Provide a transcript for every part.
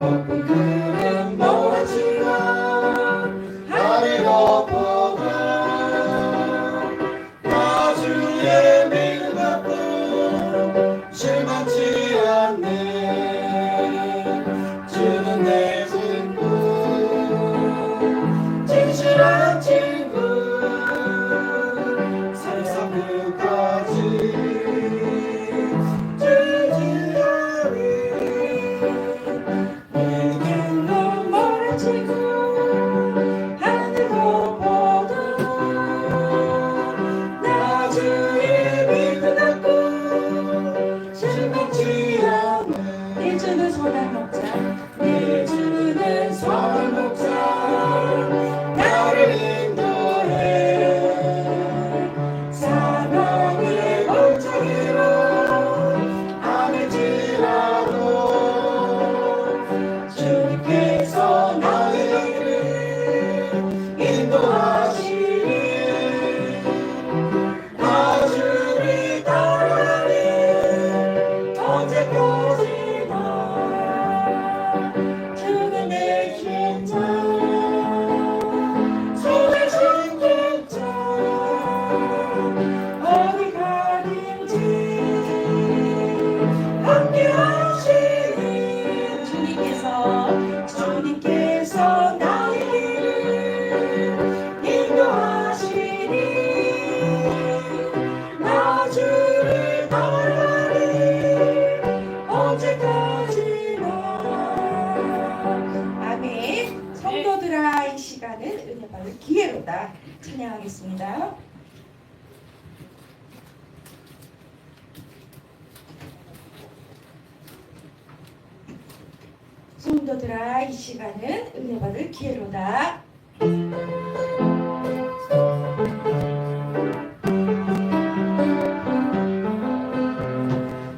그는 멀었지만 하늘 높보다 나 주의 믿음 갖고 실망치 않네. 주는 내 친구, 진실한 친구, 세상 끝까지 기회로다 찬양하겠습니다. 성도들아, 이 시간은 은혜 받을 기회로다.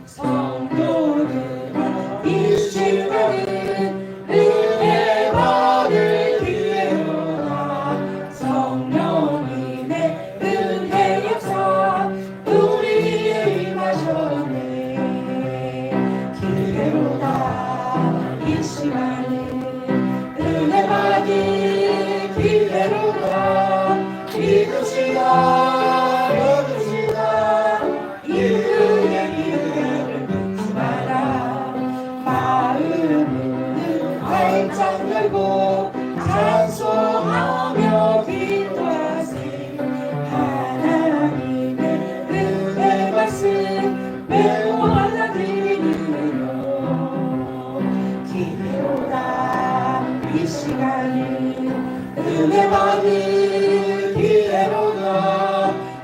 성도들아, 이 시간은 은혜 받을 기회로다. 성령님의 은혜 역사 우리에 임하셨네. 기회로다. 이 시간은 은혜 받을 기회로다. 믿으시라 믿으시라 이 은혜의 기회를 잊지 마라. 마음을 활짝 열고 찬송하며 기도하세. 하나님의 은혜 말씀 매우 알아드리느뇨. 기회로다. 이 시간은 은혜 받을 기회로다.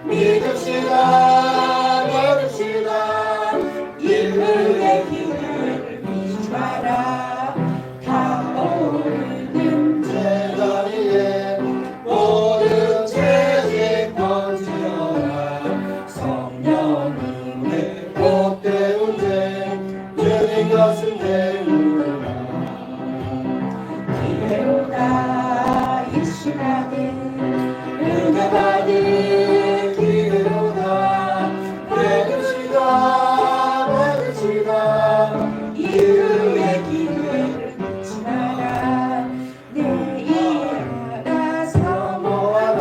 믿읍시다 믿읍시다 이 은혜의 기회를 잊지 마라. 타오르는 제자리에 모든 죄짓 던지어라. 성령님의 복되운 죄 주님 것은 배우라. 기회로다. 이 시간은 은혜 받을 기회로다. 받으시다 받으시다 이 은혜의 기회를 잊지 마라. 내일하라 사모하라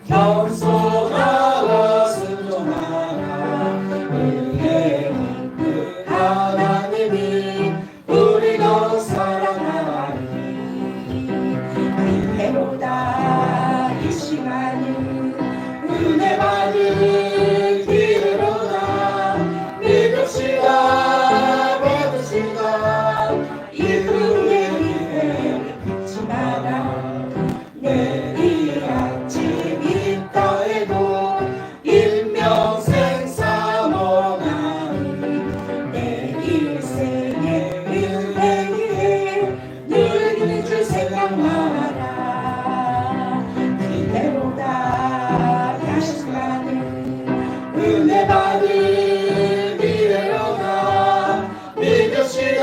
겸손하라 순종하라. 은혜 있는 하나님이 우리도 사랑하리. 기회로다. 이 시간은 은혜 받을 기회로다. 믿읍시다 믿으시다 이 은혜의 기회를 잊지 마라. 내일 아침 있다해도 일명생 사모나니 내 일생의 은혜에 늘 있는 줄 생각 마라. 기회로다. 이 시간은 은혜 받을 기회로다. 믿읍시다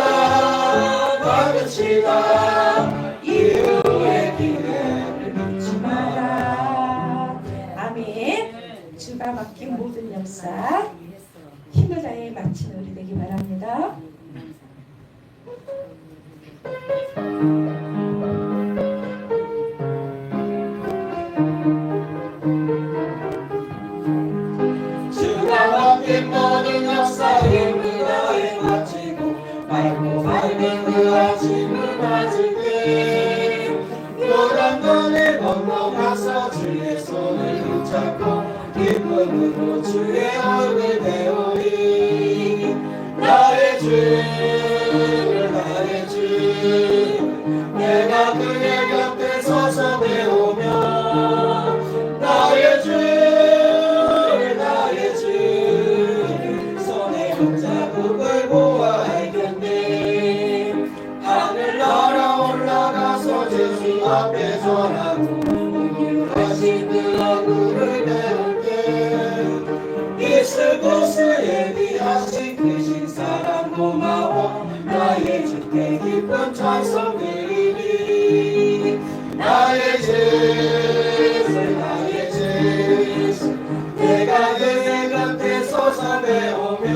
받읍시다 이 은혜의 기회를 잊지 마라. 아멘. 주가 맡긴 모든 역사 힘을 다해 마치는 우리 되기 바랍니다. 그 아침을 맞을 때 요단강을 건너가서 주의 손을 붙잡고 기쁨으로 주의 얼굴 배우리 나의 주 나의 주 내가 그의 곁에 서서 배우며 나의 주 나의 주 손에 손자국을 보아 알겠네 하늘 날아 올라가서 예수 앞에 전하고 다시 그 얼굴을 배울 때 이스고스 예비하신 크신 사랑 고마워 나의 주께 기쁜 찬송 드리리 나의 주 나의 주 내가 그의 곁에 서서 배우며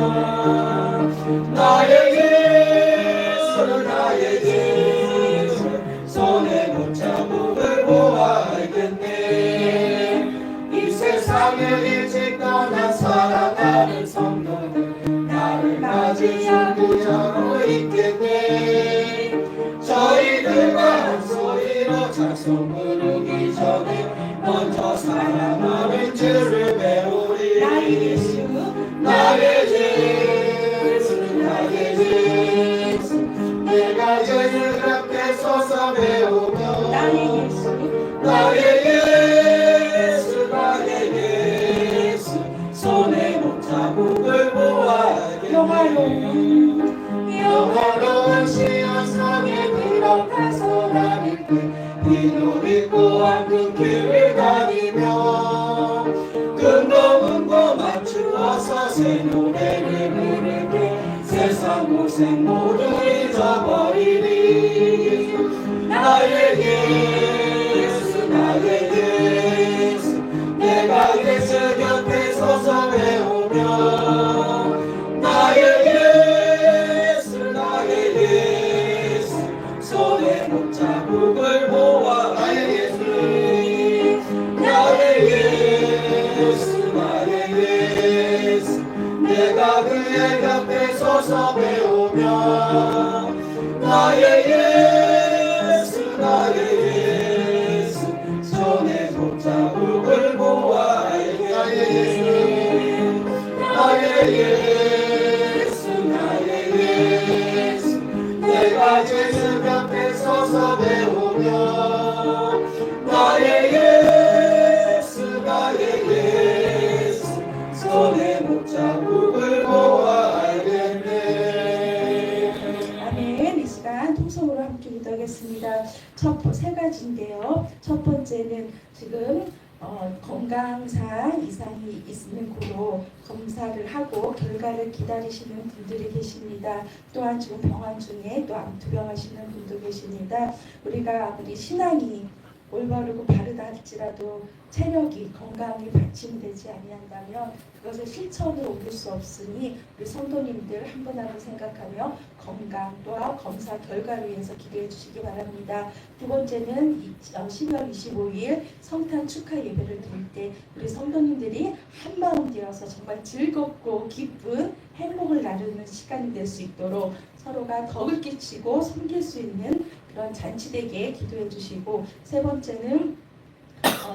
나의 예수 나의 예수 손에 붙잡음을 보아 알겠네 이 세상을 일찍 떠난 사랑하는 성도들 나를 맞이한 구주로 있겠네 저희들과 한 소리로 찬송 부르기 전에 먼저 사랑하는 주를 배우리 나의 예수 나의 예수 나의 예수 내가 예수 곁에 서서 배우며 나의 예수 나의 예수 나의 예수 손에 붙잡음을 보아 영화로운 시온성에 들어가서 다닐 때 비도 있고 황금 길을 다니며 금고문고 맞추어서 새 노래를 부를 때 세상 고생 모두 잊어버리리 나의 예수 나의 예수 내가 예수 곁에 서서 배우며 나의 예수 나의 예수 손에 붙잡음을 보아 나의 예수 나의 예수 나의 예수 내가 그의 곁에 서서 배우며 나의 예수 나의 예수 손에 붙잡음을 보아 나의 예수 나의 예수 나의 예수 내가 예수 곁에 서서 배우며 나의 예수 나의 예수 손에 붙잡음을 보아 알겠네 아멘. 이 시간 통성으로 함께 기도하겠습니다. 세 가지인데요. 첫 번째는 지금 건강상 이상이 있는 고로 검사를 하고 결과를 기다리시는 분들이 계십니다. 또한 지금 병원 중에 또 암투병하시는 분도 계십니다. 우리가 아무리 신앙이 올바르고 바르다 할지라도 체력이 건강이 받침되지 아니한다면 그것을 실천으로 옮길 수 없으니 우리 성도님들 한 분 한 분 생각하며 건강 또한 검사 결과를 위해서 기도해 주시기 바랍니다. 두 번째는 12월 25일 성탄 축하 예배를 드릴 때 우리 성도님들이 한마음 되어서 정말 즐겁고 기쁜 행복을 나누는 시간이 될 수 있도록 서로가 덕을 끼치고 섬길 수 있는 그런 잔치되게 기도해 주시고 세 번째는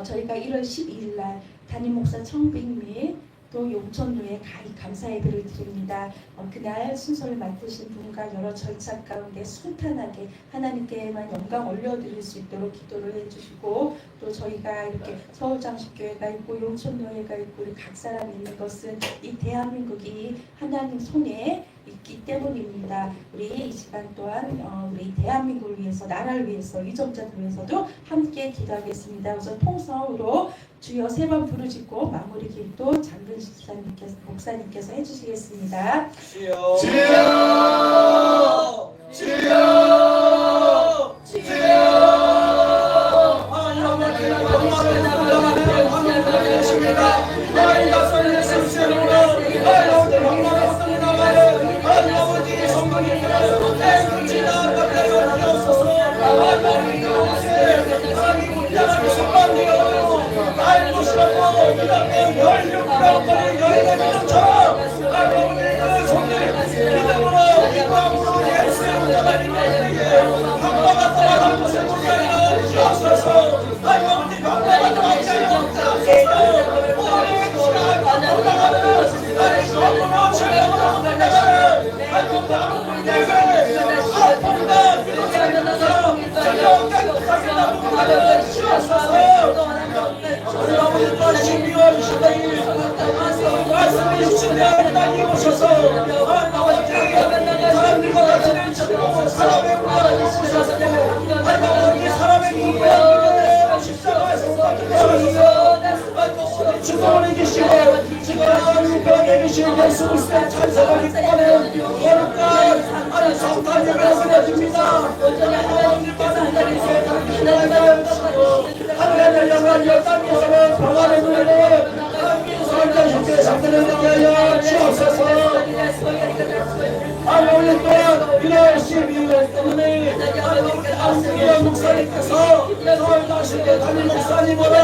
저희가 1월 12일 날 담임 목사 청빙 및 또 용천로에 가히 감사 예배를 드립니다. 그날 순서를 맡으신 분과 여러 절차 가운데 순탄하게 하나님께만 영광 올려드릴 수 있도록 기도를 해주시고 또 저희가 이렇게 서울장식교회가 있고 용천로회가 있고 우리 각 사람이 있는 것은 이 대한민국이 하나님 손에 있기 때문입니다. 우리 이 시간 또한 우리 대한민국을 위해서 나라를 위해서 이정자들 위해서도 함께 기도하겠습니다. 우선 통성으로 주여 세 번 부르짖고 마무리 기도 장근 목사님께서 해주시겠습니다. 주여 주여 주여 주여 자들에게 병마가 떠나갈 곳에 모게 하여 주옵소서. 하나님 우리 병마가 떠나게 하여 주옵소서. 우리 시간 돌아가는 하나님 너무나 즐거운 나가는 하나님 병마를 내게 아픔과 그것을 전력까지 나누게 주옵소서. 우리 아버지가 신비와 신당이 말씀이 주신 하나님 오셔서 사람들과 같이 사람의 문화를 주셔서 하나님 사람의 문화를 십자가에서 받으셔서 주권에 계시고 지금 벽에 계신 예수 그리스도의 찬사가 기뻐하는 거룩한 하나님 성탄 예배를 드려줍니다. 하나님께서 하나님을 하나님을 향한 이 땅에서는 평안의 노래를 하나님께서 잠들을 듣게 하여 주옵소서. 하나님 또한 이런 12년 때문에 하나님 목사님께서 서울 다시의 담임 목사님으로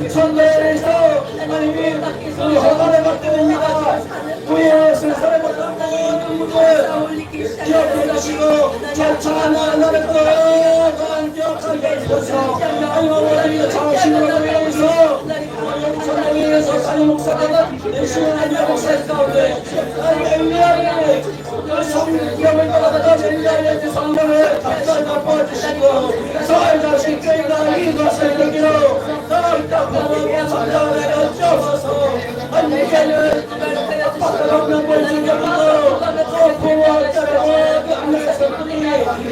천도에서 하나님이 그 허가를 받게 됩니다. 우리의 세상에 모든 분들 기억해 주시고 절창한 나라를 또한 기억하게 해주셔서 하나님 자신으로 위해서 천도에서 담임 목사가 내시는 하나님 목사님 가운데 하나님의 성경을 따라서 제자리의 성경을 각자 덮어주시고 서울 자신 교회가 이것을 되기로 나를 닦아보고 성장을 하여 주옵소서. 하나님께는 박사로면 볼지경도 또 부모를 따르고 그 안에서 뿐이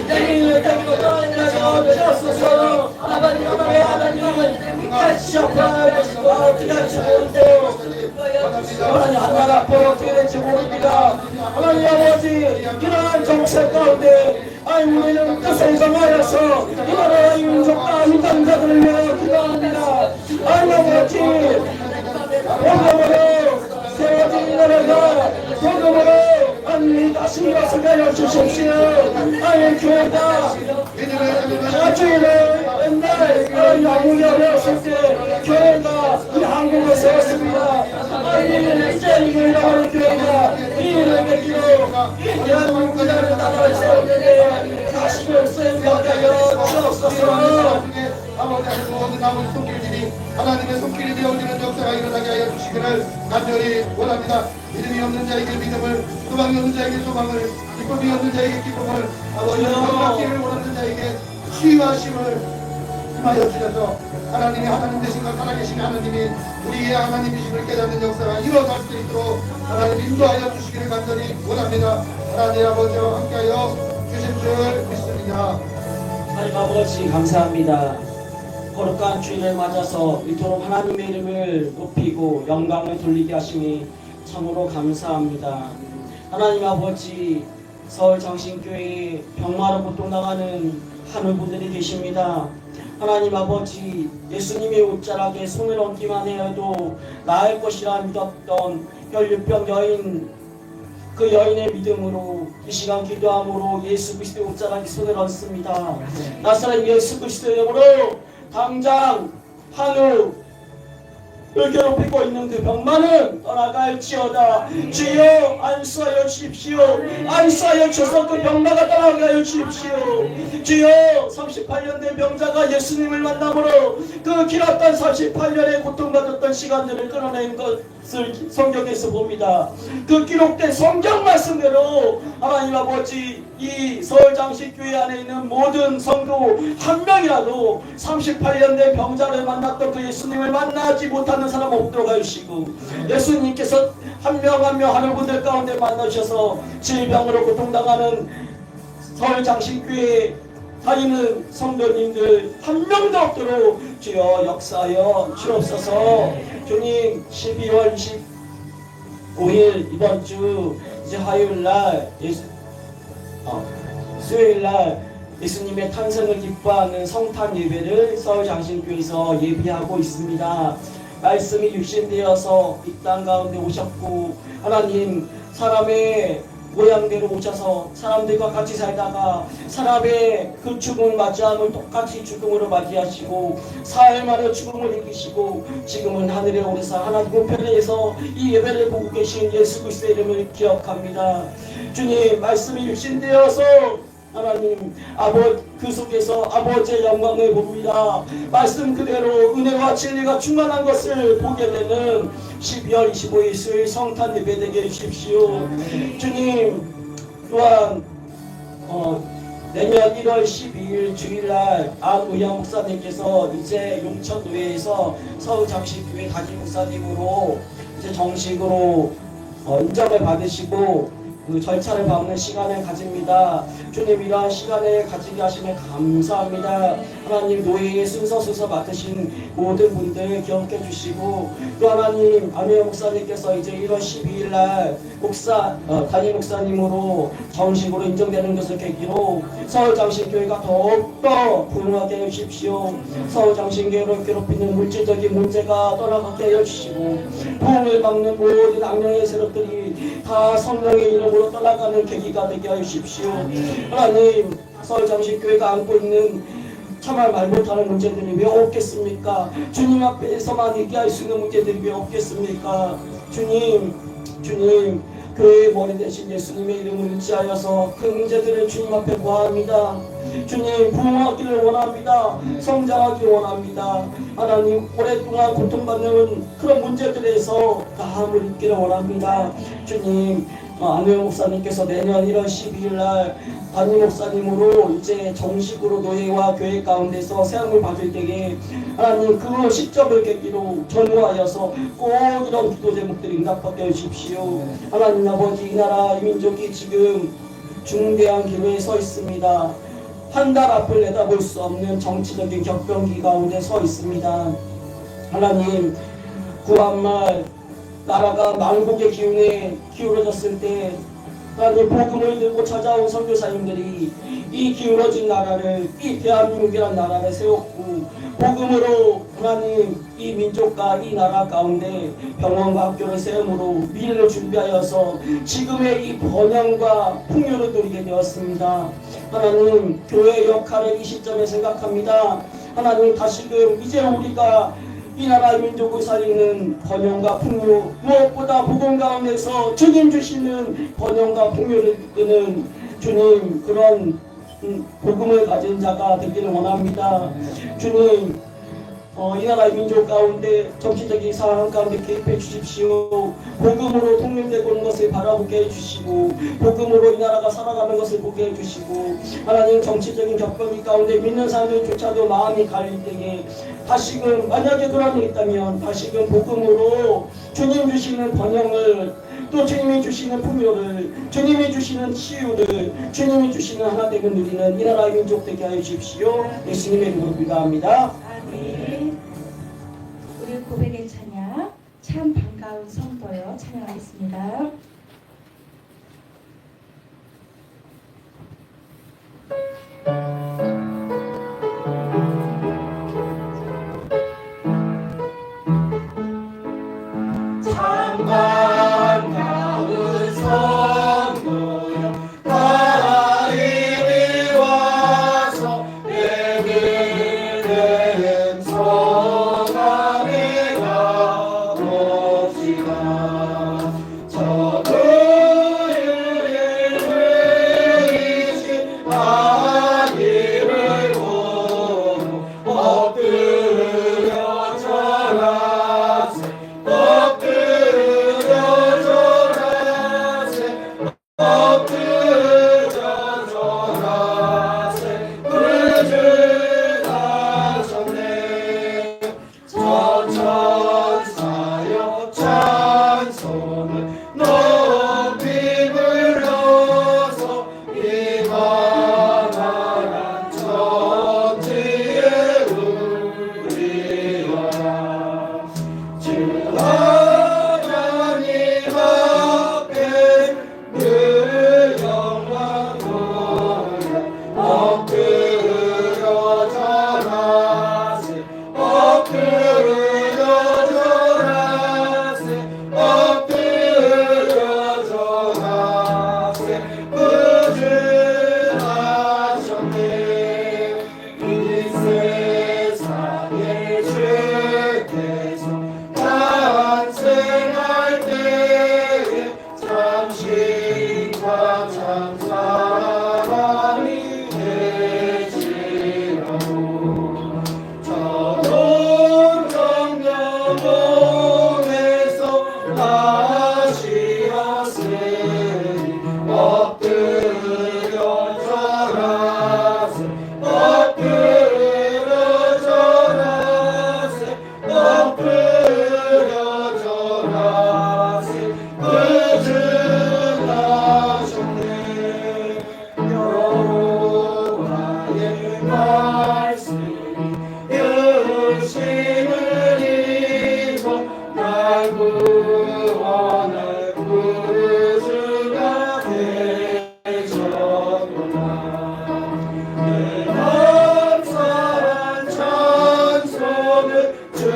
내리는 데리고 떠나서 주옵소서. 하나님은 같이 아파하시고 어떻게 할지 모르고 하나님 하나님 앞으로 어떻게 될지 모릅니다. 하나님 아버지 이러한 정책 가운데 우리는 뜻을 정하여서 이 나라의 민족과 민당자들을 위하여 기도합니다. 아버지 복음으로 세워진 이 나라가 복음으로 다시 일어서게 주십시오. 교회가 나중에는 옛날 영웅이 어렸을 때 교회가 이 한국을 세웠습니다. 이제 이거라는 교회가 이 일을 계기로 이 대한민국이라는 나라를 세웠는데 다시는 세우게 하여 주옵소서. 아버지 모든 나머지 손길들이 하나님의 손길이 되어지는 역사가 일어나게 하여 주시기를 간절히 원합니다. 믿음이 없는 자에게 믿음을, 소망이 없는 자에게 소망을, 기쁨이 없는 자에게 기쁨을, 아버지의 건강기를 원하는 자에게 치유하심을 힘하여 주셔서 하나님이 하나님 되신 것 살아계신 하나님이 우리의 하나님이심을 깨닫는 역사가 일어날 수 있도록 하나님 인도하여 주시기를 간절히 원합니다. 하나님 아버지와 함께하여 주실 줄 믿습니다. 하나님 아버지 감사합니다. 거룩한 주일을 맞아서 이토록 하나님의 이름을 높이고 영광을 돌리게 하시니 참으로 감사합니다. 하나님 아버지 서울 장신교회에 병마로 고통당하는 하늘분들이 계십니다. 하나님 아버지 예수님의 옷자락에 손을 얹기만 해도 나을 것이라 믿었던 혈류병 여인 그 여인의 믿음으로 이 시간 기도함으로 예수 그리스도의 옷자락에 손을 얹습니다. 나사렛 예수 그리스도의 이름으로 당장 한우 을 괴롭히고 있는 그 병마는 떠나갈지어다. 주여 안수하여 주십시오. 안수하여 주셔서 그 병마가 떠나게 하여 주십시오. 주여 38년 된 병자가 예수님을 만남으로 그 길었던 38년의 고통받았던 시간들을 끊어낸 것을 성경에서 봅니다. 그 기록된 성경 말씀대로 하나님 아버지 이 서울장식교회 안에 있는 모든 성도 한 명이라도 38년 된 병자를 만났던 그 예수님을 만나지 못하는 사람 없도록 하시고 예수님께서 한 명 한 명 하늘분들 가운데 만나주셔서 질병으로 고통당하는 서울장식교회에 다니는 성도님들 한 명도 없도록 주여 역사하여 주옵소서. 주님 12월 25일 이번 주 이제 화요일날 수요일날 예수님의 탄생을 기뻐하는 성탄 예배를 서울장신교회에서 예비하고 있습니다. 말씀이 육신되어서 이 땅 가운데 오셨고 하나님 사람의 모양대로 오셔서 사람들과 같이 살다가 사람의 그 죽음을 맞이함을 똑같이 죽음으로 맞이하시고 사흘 만에 죽음을 이기시고 지금은 하늘에 오르사 하나님 우편에서 이 예배를 보고 계신 예수 그리스도의 이름을 기억합니다. 주님 말씀이 육신되어서 하나님 그 속에서 아버지의 영광을 봅니다. 말씀 그대로 은혜와 진리가 충만한 것을 보게 되는 12월 25일 수요일 성탄 예배 되게 해주십시오. 주님 또한 내년 1월 12일 주일날 안우영 목사님께서 이제 용천교회에서 서울장식교회 담임 목사님으로 이제 정식으로 인정을 받으시고 그 절차를 밟는 시간을 가집니다. 주님 이러한 시간을 가지게 하시면 감사합니다. 하나님 노예의 순서 맡으신 모든 분들 기억해 주시고 또 하나님 안우영 목사님께서 이제 1월 12일 날 담임 목사님으로 정식으로 인정되는 것을 계기로 서울장신교회가 더욱더 부흥하게 해주십시오. 서울장신교회를 괴롭히는 물질적인 문제가 떠나가게 해주시고 부흥을 막는 모든 악령의 세력들이 다 성령의 이름으로 떠나가는 계기가 되게 해주십시오. 하나님 서울장신교회가 안고 있는 참말 말 못하는 문제들이 왜 없겠습니까? 주님 앞에서만 얘기할 수 있는 문제들이 왜 없겠습니까? 주님 교회의 머리 대신 예수님의 이름을 의지하여서 그 문제들을 주님 앞에 구합니다. 주님 부흥하기를 원합니다. 성장하기를 원합니다. 하나님 오랫동안 고통받는 그런 문제들에서 나음을 입기를 원합니다. 주님 안우영 목사님께서 내년 1월 12일 날 담임 목사님으로 이제 정식으로 노예와 교회 가운데서 세움을 받을 때에 하나님 그 시점을 계기로 전후하여서 꼭 이런 기도 제목들이 응답받게 해주십시오. 하나님 아버지 이 나라 이 민족이 지금 중대한 기로에 서 있습니다. 한 달 앞을 내다볼 수 없는 정치적인 격변기 가운데 서 있습니다. 하나님 구한말 나라가 망국의 기운에 기울어졌을 때 하나님 복음을 들고 찾아온 선교사님들이 이 기울어진 나라를 이 대한민국이란 나라를 세웠고 복음으로 하나님 이 민족과 이 나라 가운데 병원과 학교를 세움으로 미래를 준비하여서 지금의 이 번영과 풍요를 누리게 되었습니다. 하나님 교회의 역할을 이 시점에 생각합니다. 하나님 다시금 이제 우리가 이 나라의 민족을 살리는 번영과 풍요 무엇보다 복음 가운데서 주님 주시는 번영과 풍요를 이끄는 주님 그런 복음을 가진 자가 되기를 원합니다. 주님 이 나라의 민족 가운데 정치적인 상황 가운데 개입해 주십시오. 복음으로 통일되고 있는 것을 바라보게 해주시고 복음으로 이 나라가 살아가는 것을 보게 해주시고 하나님 정치적인 격변기 가운데 믿는 사람들조차도 마음이 갈릴 때에 다시금 만약에 그런 일이 있다면 다시금 복음으로 주님 주시는 번영을 또 주님이 주시는 풍요를 주님이 주시는 치유를 주님이 주시는 하나됨을 누리는 이 나라의 민족 되게 하여 주십시오. 예수님의 이름으로 기도합니다. 아멘. 우리 고백의 찬양 참 반가운 성도여 찬양하겠습니다. 참 반가운 성도여 다 이리 와서 예배는 성함에 가봅시다. 저 그의 회이신 감사한 찬송을 주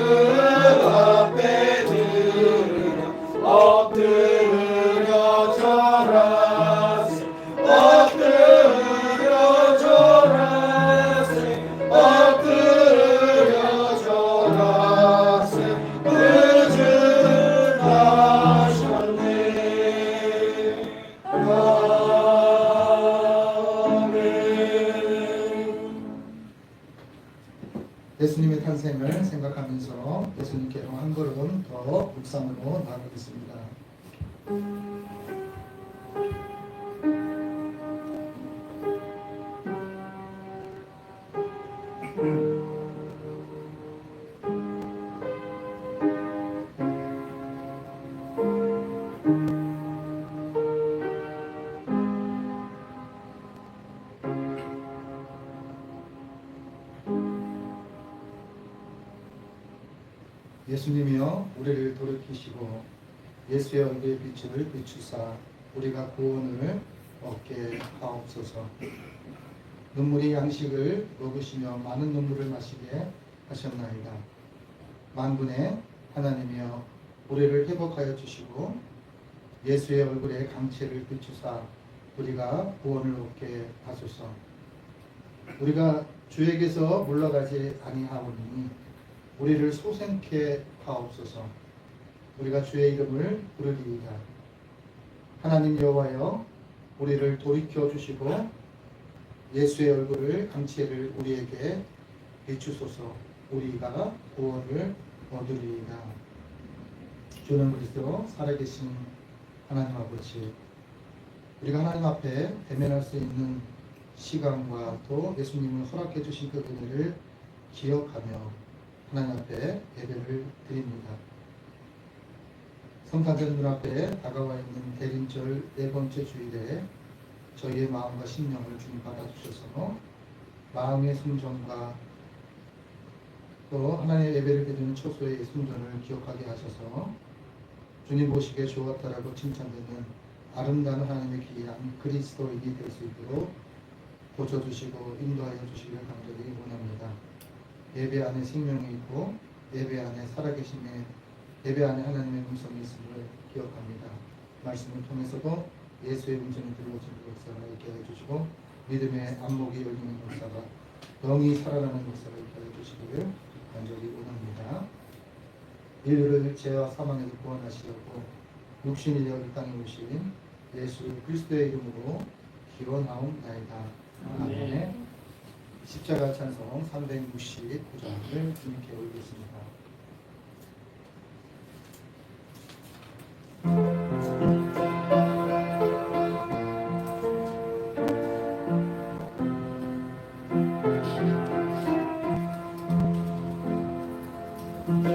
앞에 드리며 엎드려 절하세 엎드려 절하세 엎드려 절하세 의존하셨네. 아멘. 예수님의 탄생을 생각하면서 예수님께로 한 걸음 더 묵상으로 나아가겠습니다. 예수님이여 우리를 돌이키시고 예수의 얼굴의 빛을 비추사 우리가 구원을 얻게 하옵소서. 눈물이 양식을 먹으시며 많은 눈물을 마시게 하셨나이다. 만군의 하나님이여 우리를 회복하여 주시고 예수의 얼굴에 강체를 비추사 우리가 구원을 얻게 하소서. 우리가 주에게서 물러가지 아니하오니 우리를 소생케 하옵소서. 우리가 주의 이름을 부르리이다. 하나님 여호와여 우리를 돌이켜 주시고 예수의 얼굴을 강체를 우리에게 비추소서. 우리가 구원을 얻으리이다. 주는 그리스도 살아계신 하나님 아버지, 우리가 하나님 앞에 대면할 수 있는 시간과 또 예수님을 허락해 주신 그 은혜를 기억하며 하나님 앞에 예배를 드립니다. 성탄절 눈앞에 다가와 있는 대림절 네 번째 주일에 저희의 마음과 심령을 주님 받아주셔서 마음의 순전과 또 하나님의 예배를 드리는 초소의 순전을 기억하게 하셔서 주님 보시기에 좋았다라고 칭찬되는 아름다운 하나님의 귀한 그리스도인이 될 수 있도록 고쳐주시고 인도하여 주시기를 간절히 원합니다. 예배 안에 생명이 있고 예배 안에 살아계심에 예배 안에 하나님의 음성이 있음을 기억합니다. 말씀을 통해서도 예수의 음성이 들려오는 역사가 있게 해주시고 믿음의 안목이 열리는 역사가 영이 살아나는 역사가 있게 해주시기를 간절히 원합니다. 인류를 죄와 사망에서 구원하시려고 육신이 되어 이 땅에 오신 예수 그리스도의 이름으로 기원하옵나이다. 아멘. 십자가 찬송 369장을 주님께 올리겠습니다.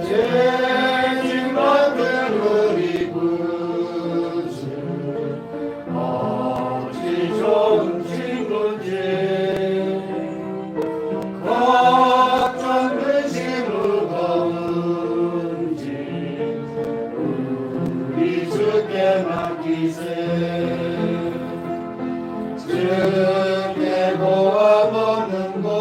죄진 만든 우리 구주 어찌 좋은 친구인지 걱정 근심 무거운지 우리 주께 맡기세. 주께 고함 없는 고로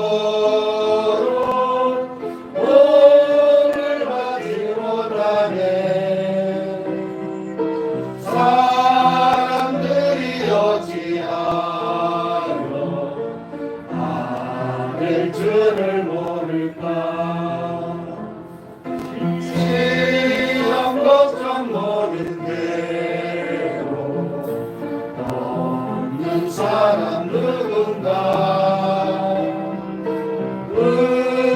오늘 받지 못하네. 사람들이 어찌하여 아를 줄을 모를까. 시험 걱정 모른 대로 없는 사람 누군가.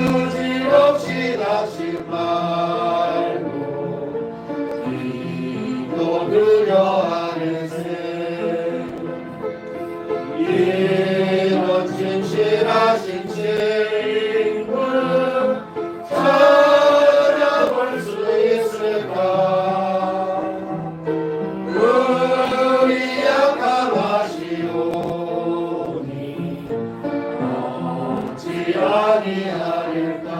의지없이 다시 말고 기도드려 하는세. 이런 진실하신 친구 찾아볼 수 있을까. 우리 약함하시오니 어찌 아니하릴까.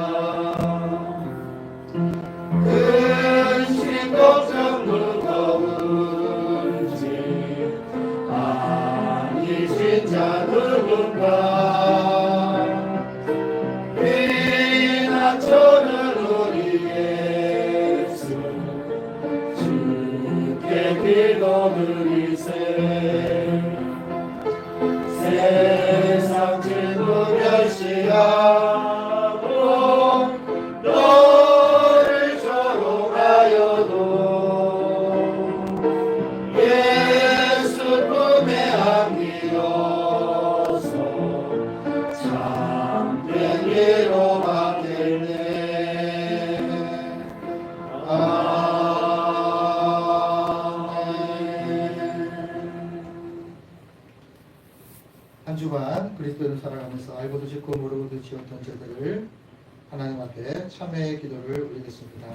근심 걱정 무거운지 아니 진짜 누군가. 알고도 짓고 모르고도 지었던 죄들을 하나님 앞에 참회의 기도를 올리겠습니다.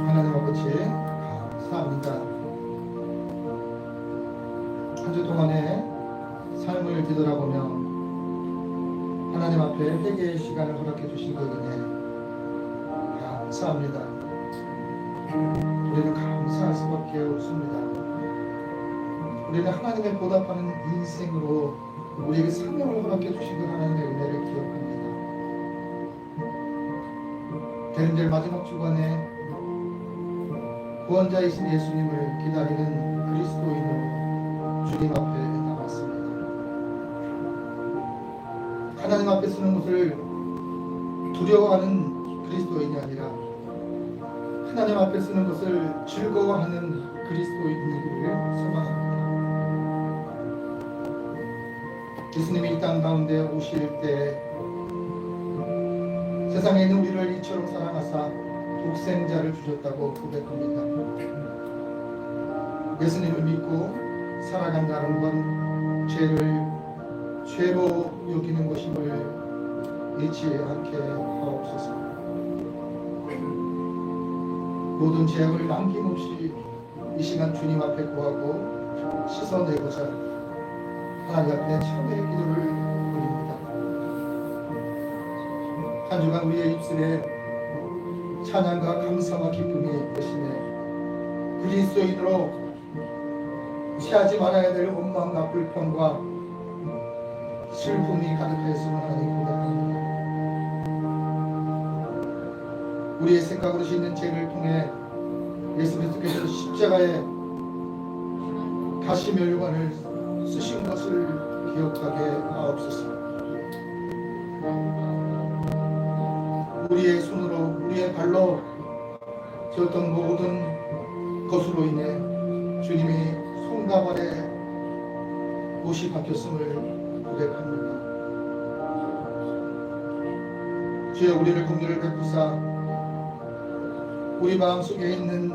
하나님 아버지 감사합니다. 한 주 동안의 삶을 뒤돌아보며 하나님 앞에 회개의 시간을 허락해 주신 그 은혜 감사합니다. 우리는 감사할 수밖에 없습니다. 우리는 하나님의 보답하는 인생으로 우리에게 생명을 허락해 주신 그 하나님의 은혜를 기억합니다. 대림절 마지막 주간에 구원자이신 예수님을 기다리는 그리스도인으로 주님 앞에 나왔습니다. 하나님 앞에 서는 것을 두려워하는 그리스도인이 아니라 하나님 앞에 서는 것을 즐거워하는 그리스도인이기를 소망합니다. 예수님이 이 땅 가운데 오실 때 세상에 있는 우리를 이처럼 사랑하사 독생자를 주셨다고 고백합니다. 예수님을 믿고 살아간다는 건 죄를 죄로 여기는 것임을 잊지 않게 하옵소서. 모든 죄악을 남김없이 이 시간 주님 앞에 구하고 씻어내고자 하나님 앞에 참회의 기도를 드립니다. 한 주간 우리의 입술에 찬양과 감사와 기쁨이 되시네 그리스도인으로 취하지 말아야 될 원망과 불평과 슬픔이 가득하였음을 하나님 고백합니다. 우리의 생각으로 짓는 죄를 통해 예수 그리스도께서 십자가에 가시 멸관을 쓰신 것을 기억하게 하옵소서. 우리의 손으로 우리의 발로 지었던 모든 것으로 인해 주님이 손과 발에 옷이 바뀌었음을 고백합니다. 주여 우리를 긍휼을 베푸사 우리 마음속에 있는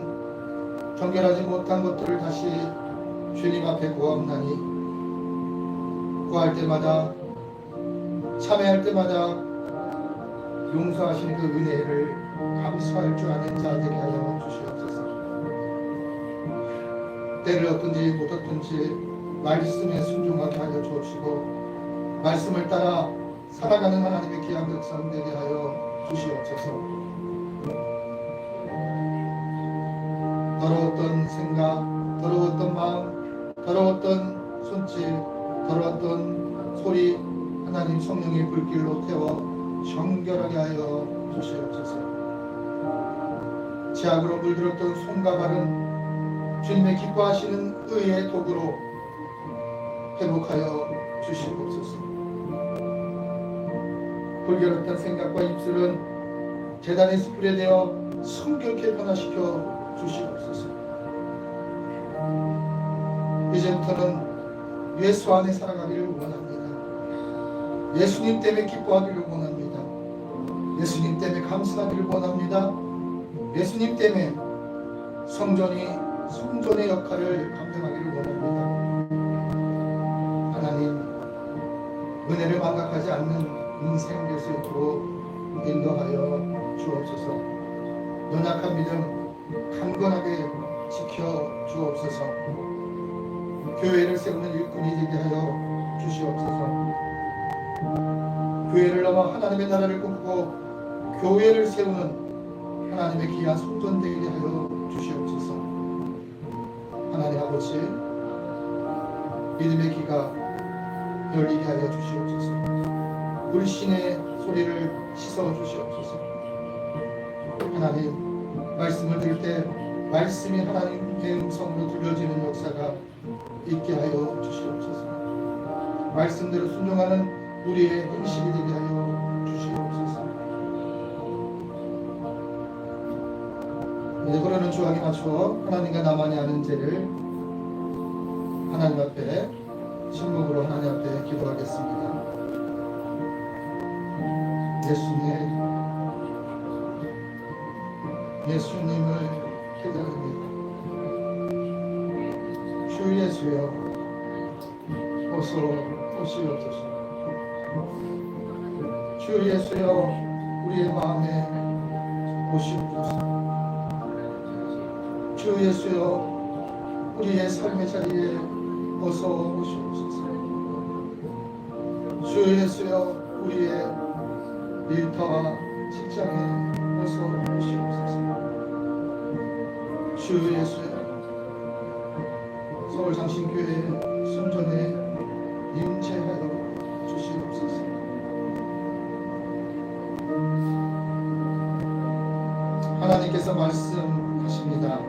정결하지 못한 것들을 다시 주님 앞에 구하옵나니 구할 때마다 참회할 때마다 용서하신 그 은혜를 감수할 줄 아는 자 되게 하여 주시옵소서. 때를 얻든지 못 얻든지 말씀에 순종하게 하여 주옵시고 말씀을 따라 살아가는 하나님의 귀한 백성 되게 하여 주시옵소서. 더러웠던 생각, 더러웠던 마음, 더러웠던 손짓, 더러웠던 소리 하나님 성령의 불길로 태워 정결하게 하여 주시옵소서. 죄악으로 물들었던 손과 발은 주님의 기뻐하시는 의의 도구로 회복하여 주시옵소서. 불결했던 생각과 입술은 제단의 숯불에 대어 성결케 변화시켜 주시옵소서. 이제부터는 예수 안에 살아가기를 원합니다. 예수님 때문에 기뻐하기를 원합니다. 예수님 때문에 감사하기를 원합니다. 예수님 때문에 성전의 역할을 감당하기를 원합니다. 하나님 은혜를 망각하지 않는 인생 될 수 있도록 인도하여 주옵소서. 연약한 믿음 강건하게 지켜 주옵소서. 교회를 세우는 일꾼이 되게 하여 주시옵소서. 교회를 넘어 하나님의 나라를 꿈꾸고 교회를 세우는 하나님의 귀한 성전 되게 하여 주시옵소서. 하나님 아버지 믿음의 귀가 열리게 하여 주시옵소서. 불신의 소리를 씻어 주시옵소서. 하나님 말씀을 들을 때 말씀이 하나님의 음성으로 들려지는 역사가 있게 하여 주시옵소서. 말씀대로 순종하는 우리의 행실이 되게 하여 주시옵소서. 이제 그러는 주악에 맞춰 하나님과 나만이 아는 죄를 하나님 앞에 침묵으로 하나님 앞에 기도하겠습니다. 예수님을 기다립니다. 주 예수여 어서 오시옵소서. 주 예수여 우리의 마음에 오시옵소서. 주 예수여 우리의 삶의 자리에 어서 오시옵소서. 주 예수여 우리의 일터와 직장에 어서 오시옵소서. 주 예수여 서울장신교회 순전에 임재하여 주시옵소서. 하나님께서 말씀하십니다.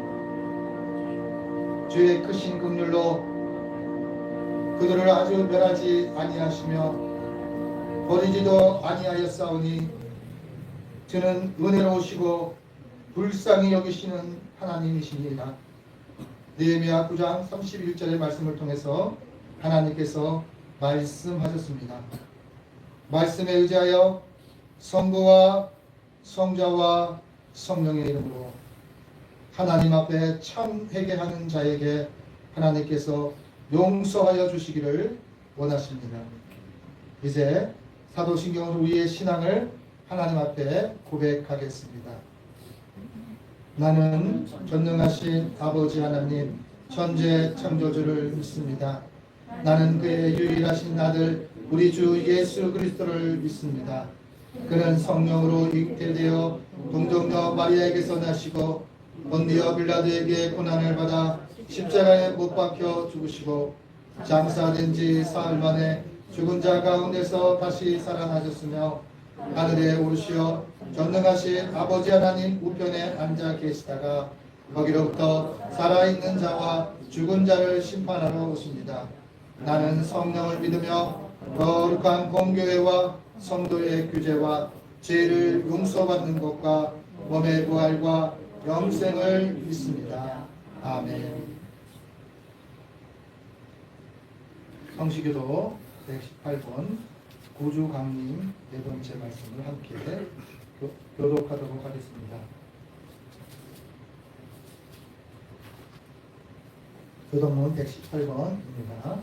주의 크신 긍휼로 그들을 아주 멸하지 아니하시며 버리지도 아니하였사오니 주는 은혜로우시고 불쌍히 여기시는 하나님이시니이다. 느헤미야 9장 31절의 말씀을 통해서 하나님께서 말씀하셨습니다. 말씀에 의지하여 성부와 성자와 성령의 이름으로 하나님 앞에 참 회개하는 자에게 하나님께서 용서하여 주시기를 원하십니다. 이제 사도신경으로 우리의 신앙을 하나님 앞에 고백하겠습니다. 나는 전능하신 아버지 하나님 천재 창조주를 믿습니다. 나는 그의 유일하신 아들 우리 주 예수 그리스도를 믿습니다. 그는 성령으로 잉태되어 동정녀 마리아에게서 나시고 본디오 빌라도에게 고난을 받아 십자가에 못 박혀 죽으시고 장사된 지 사흘 만에 죽은 자 가운데서 다시 살아나셨으며 하늘에 오르시어 전능하신 아버지 하나님 우편에 앉아 계시다가 거기로부터 살아있는 자와 죽은 자를 심판하러 오십니다. 나는 성령을 믿으며 거룩한 공교회와 성도의 규제와 죄를 용서받는 것과 몸의 부활과 영생을 믿습니다. 아멘. 성시교도 118번 고주강님 네 번째 말씀을 함께 교독하도록 하겠습니다. 교독문 118번입니다.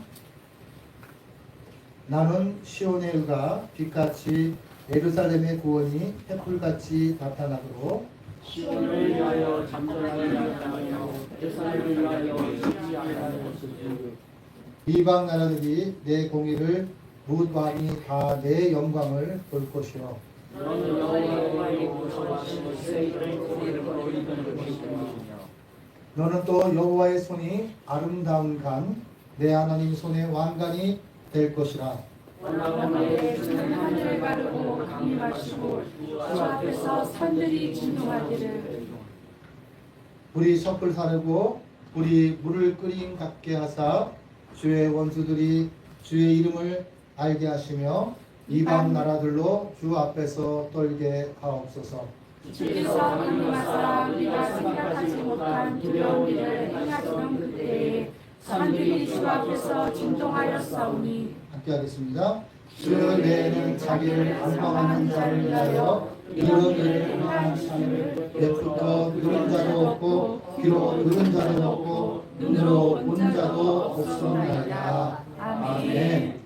나는 시온의 의가 빛같이 예루살렘의 구원이 횃불같이 나타나도록 시온을 위하여 잠잠하게 하며 예루살렘을 위하여 쉬지 않게 이방 나라들이 내 공의를 뭇 왕이 다 내 영광을 볼 것이요 너는 여호와의 구원하신 이스라엘의 공의를 보이는 것이며 너는 또 여호와의 손이 아름다운 간 내 하나님 손의 왕관이 될 것이라. 왕관에 주는 하늘을 가르고 강림하시고 주 앞에서 산들이 진동하기를 불이 섣불 사르고 불이 물을 끓인 같게 하사 주의 원수들이 주의 이름을 알게 하시며 이방 나라들로 주 앞에서 떨게 하옵소서. 주께서 강림하사 우리가 생각하지 못한 두려운 일을 행하시는 그때에 산들이 주 앞에서 진동하였사오니 함께 하겠습니다. 주 내에는 자기를 안방하는 자를 위하여 이런 일을 행하는 자를 옛부터 들은 자도 없고 귀로 들은 자도 없고 눈으로 본 자도 없었나이다. 아멘.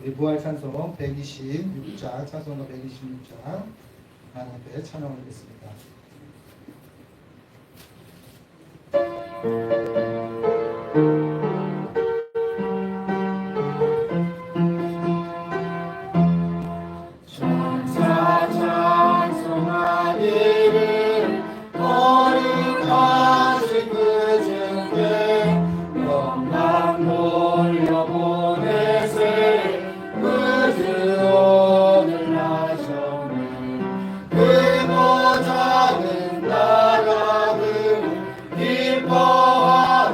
우리 부활 찬송 126장 찬송가 126장 하나님 앞에 찬양하겠습니다. 기뻐하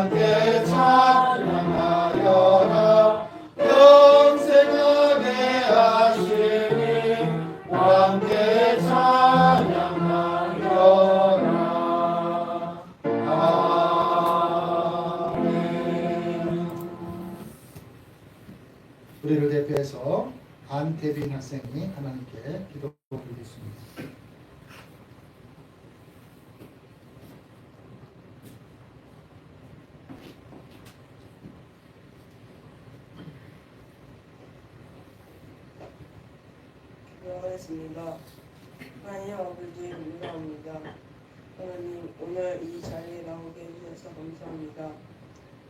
함께 찬양하여라 영생하게 하시니 함께 찬양하여라. 아멘. 우리를 대표해서 안태빈 학생이 하나님께 기도 드리겠습니다. 기도하겠습니다. 하나님 아버지 감사합니다. 하나님 오늘 이 자리에 나오게 해주셔서 감사합니다.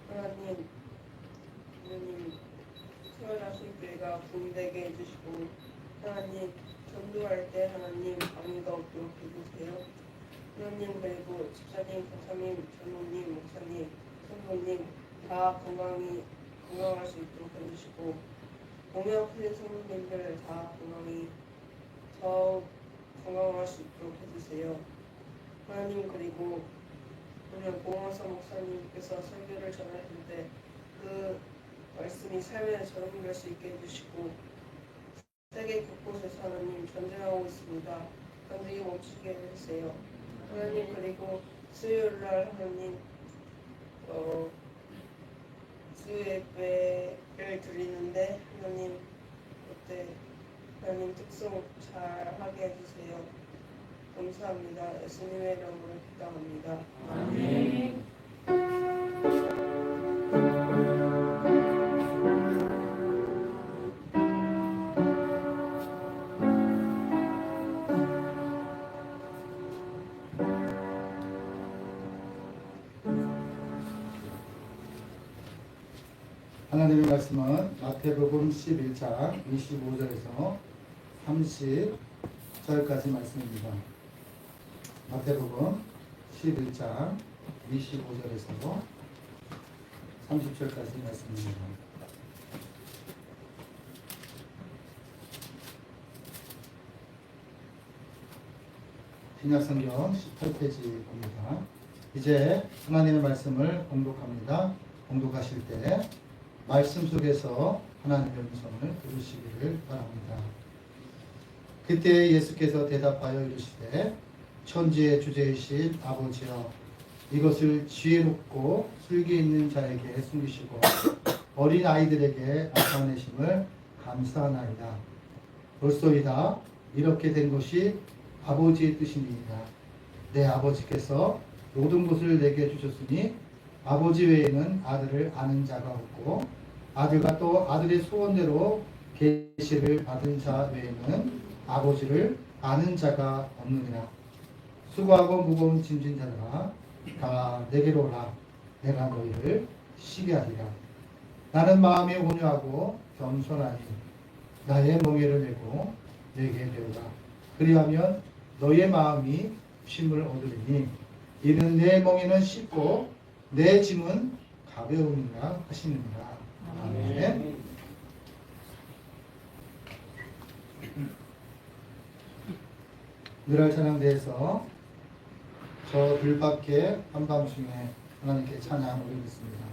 하나님 태어나실 때가 붕대게 해주시고 하나님 전도할 때 하나님 방해가 없도록 해주세요. 하나님 그리고 집사님, 권사님, 전무님, 목사님, 성도님 다 건강할 수 있도록 해주시고 몸에 아프신 성도님들 다 더 건강할 수 있도록 해주세요. 하나님 그리고 오늘 고원서 목사님께서 설교를 전하실 때 그 말씀이 삶에 적용될 수 있게 해주시고 세계 곳곳에서 하나님 전쟁하고 있습니다. 전쟁이 멈추게 해주세요. 하나님 그리고 수요일날 하나님 수요 예배를 드리는데 하나님 그때 하나님 특송 잘 하게 해주세요. 감사합니다. 예수님의 이름으로 기도합니다. 아멘. 하나님의 말씀은 마태복음 11장 25절에서 30절까지 말씀입니다. 마태복음 11장 25절에서 30절까지 말씀입니다. 신약성경 18페이지입니다. 이제 하나님의 말씀을 공독합니다. 공독하실 때 말씀 속에서 하나님의 음성을 들으시기를 바랍니다. 그때 예수께서 대답하여 이르시되 천지의 주제이신 아버지여 이것을 지혜롭고 슬기 있는 자에게 숨기시고 어린 아이들에게 나타내심을 감사하나이다. 벌써이다 이렇게 된 것이 아버지의 뜻이니이다. 내 아버지께서 모든 것을 내게 주셨으니 아버지 외에는 아들을 아는 자가 없고 아들과 또 아들의 소원대로 계시를 받은 자 외에는 아버지를 아는 자가 없느니라. 수고하고 무거운 짐진 자들아 다 내게로 오라. 내가 너희를 쉬게 하리라. 나는 마음이 온유하고 겸손하니 나의 멍에를 메고 내게 배우라. 그리하면 너의 마음이 쉼을 얻으리니 이는 내 멍에는 쉽고 내 짐은 가벼우니라 하시느니라. 아멘. 늘할 찬양대에서 저 들밖에 한밤중에 하나님께 찬양 올리겠습니다.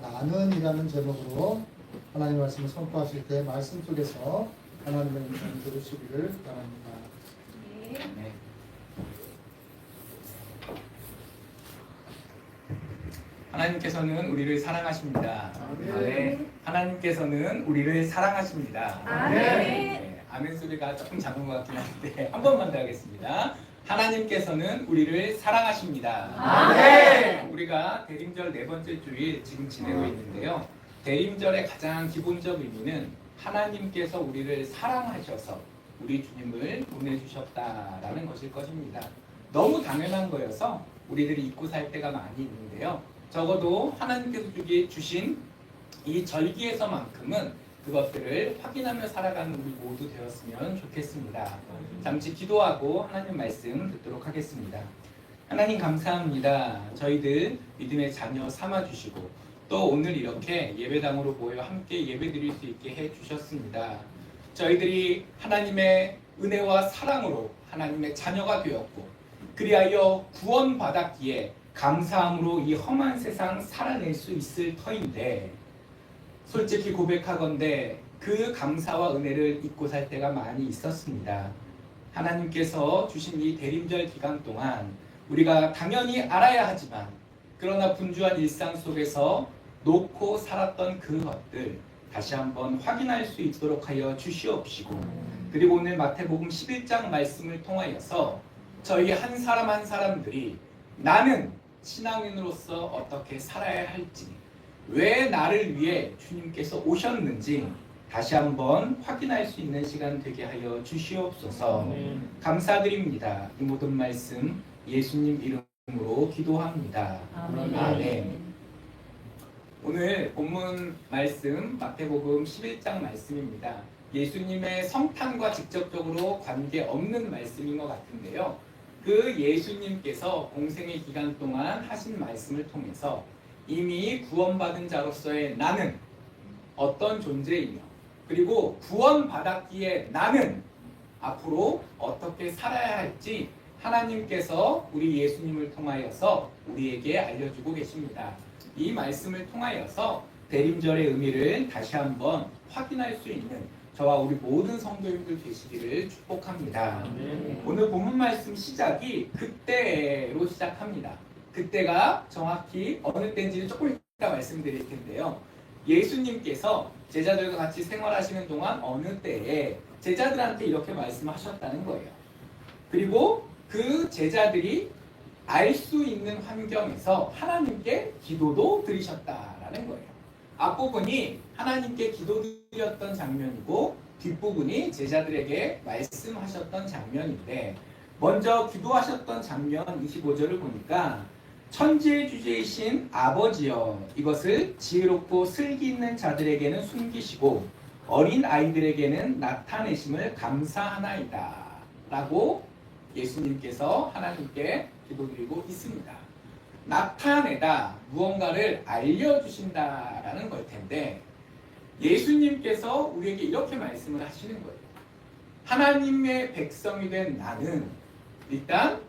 나는이라는 제목으로 하나님 말씀을 선포하실 때 말씀 속에서 하나님의 말씀 들으시기를 바랍니다. 네. 하나님께서는 우리를 사랑하십니다. 네. 하나님께서는 우리를 사랑하십니다. 네. 아멘 소리가 조금 작은 것 같긴 한데 한 번만 더 하겠습니다. 하나님께서는 우리를 사랑하십니다. 아멘. 우리가 대림절 네 번째 주일 지금 지내고 있는데요. 대림절의 가장 기본적 의미는 하나님께서 우리를 사랑하셔서 우리 주님을 보내주셨다라는 것일 것입니다. 너무 당연한 거여서 우리들이 잊고 살 때가 많이 있는데요. 적어도 하나님께서 주신 이 절기에서만큼은 그것들을 확인하며 살아가는 우리 모두 되었으면 좋겠습니다. 잠시 기도하고 하나님 말씀 듣도록 하겠습니다. 하나님 감사합니다. 저희들 믿음의 자녀 삼아주시고 또 오늘 이렇게 예배당으로 모여 함께 예배드릴 수 있게 해주셨습니다. 저희들이 하나님의 은혜와 사랑으로 하나님의 자녀가 되었고 그리하여 구원받았기에 감사함으로 이 험한 세상 살아낼 수 있을 터인데 솔직히 고백하건대 그 감사와 은혜를 잊고 살 때가 많이 있었습니다. 하나님께서 주신 이 대림절 기간 동안 우리가 당연히 알아야 하지만 그러나 분주한 일상 속에서 놓고 살았던 그것들 다시 한번 확인할 수 있도록 하여 주시옵시고 그리고 오늘 마태복음 11장 말씀을 통하여서 저희 한 사람 한 사람들이 나는 신앙인으로서 어떻게 살아야 할지 왜 나를 위해 주님께서 오셨는지 다시 한번 확인할 수 있는 시간 되게 하여 주시옵소서. 감사드립니다. 이 모든 말씀 예수님 이름으로 기도합니다. 아멘. 오늘 본문 말씀 마태복음 11장 말씀입니다. 예수님의 성탄과 직접적으로 관계없는 말씀인 것 같은데요. 그 예수님께서 공생의 기간 동안 하신 말씀을 통해서 이미 구원받은 자로서의 나는 어떤 존재이며 그리고 구원받았기에 나는 앞으로 어떻게 살아야 할지 하나님께서 우리 예수님을 통하여서 우리에게 알려주고 계십니다. 이 말씀을 통하여서 대림절의 의미를 다시 한번 확인할 수 있는 저와 우리 모든 성도님들 되시기를 축복합니다. 오늘 본문 말씀 시작이 그때로 시작합니다. 그때가 정확히 어느 때인지는 조금 이따 말씀드릴 텐데요. 예수님께서 제자들과 같이 생활하시는 동안 어느 때에 제자들한테 이렇게 말씀하셨다는 거예요. 그리고 그 제자들이 알 수 있는 환경에서 하나님께 기도도 드리셨다라는 거예요. 앞부분이 하나님께 기도드렸던 장면이고 뒷부분이 제자들에게 말씀하셨던 장면인데 먼저 기도하셨던 장면 25절을 보니까 천지의 주제이신 아버지여 이것을 지혜롭고 슬기 있는 자들에게는 숨기시고 어린 아이들에게는 나타내심을 감사하나이다 라고 예수님께서 하나님께 기도드리고 있습니다. 나타내다, 무언가를 알려주신다라는 걸 텐데 예수님께서 우리에게 이렇게 말씀을 하시는 거예요. 하나님의 백성이 된 나는 일단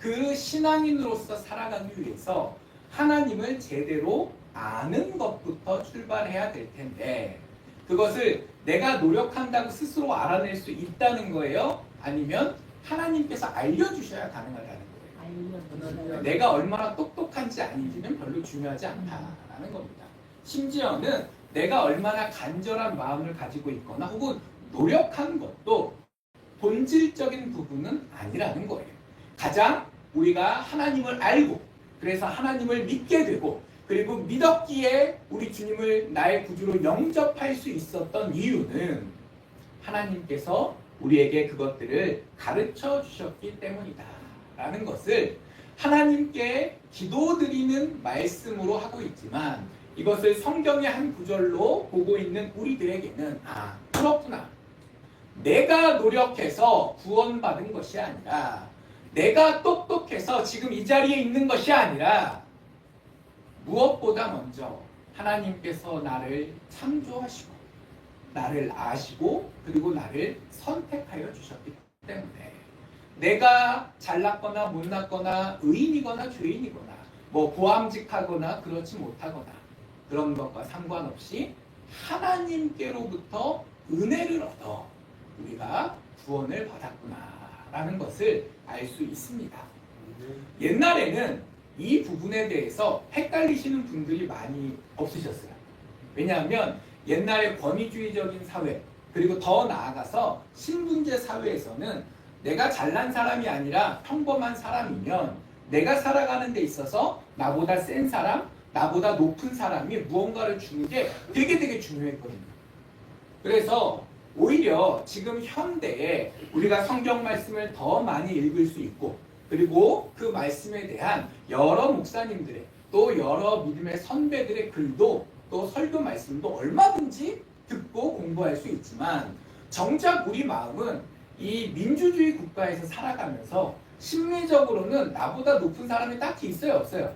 그 신앙인으로서 살아가기 위해서 하나님을 제대로 아는 것부터 출발해야 될 텐데 그것을 내가 노력한다고 스스로 알아낼 수 있다는 거예요? 아니면 하나님께서 알려주셔야 가능하다는 거예요. 내가 얼마나 똑똑한지 아닌지는 별로 중요하지 않다라는 겁니다. 심지어는 내가 얼마나 간절한 마음을 가지고 있거나 혹은 노력한 것도 본질적인 부분은 아니라는 거예요. 가장 우리가 하나님을 알고 그래서 하나님을 믿게 되고 그리고 믿었기에 우리 주님을 나의 구주로 영접할 수 있었던 이유는 하나님께서 우리에게 그것들을 가르쳐 주셨기 때문이다 라는 것을 하나님께 기도드리는 말씀으로 하고 있지만 이것을 성경의 한 구절로 보고 있는 우리들에게는 그렇구나. 내가 노력해서 구원받은 것이 아니라 내가 똑똑해서 지금 이 자리에 있는 것이 아니라 무엇보다 먼저 하나님께서 나를 창조하시고 나를 아시고 그리고 나를 선택하여 주셨기 때문에 내가 잘났거나 못났거나 의인이거나 죄인이거나 고함직하거나 그렇지 못하거나 그런 것과 상관없이 하나님께로부터 은혜를 얻어 우리가 구원을 받았구나라는 것을 알 수 있습니다. 옛날에는 이 부분에 대해서 헷갈리시는 분들이 많이 없으셨어요. 왜냐하면 옛날에 권위주의적인 사회, 그리고 더 나아가서 신분제 사회에서는 내가 잘난 사람이 아니라 평범한 사람이면 내가 살아가는 데 있어서 나보다 센 사람, 나보다 높은 사람이 무언가를 주는 게 되게 중요했거든요. 그래서 오히려 지금 현대에 우리가 성경 말씀을 더 많이 읽을 수 있고, 그리고 그 말씀에 대한 여러 목사님들의 또 여러 믿음의 선배들의 글도 또 설교 말씀도 얼마든지 듣고 공부할 수 있지만, 정작 우리 마음은 이 민주주의 국가에서 살아가면서 심리적으로는 나보다 높은 사람이 딱히 있어요, 없어요?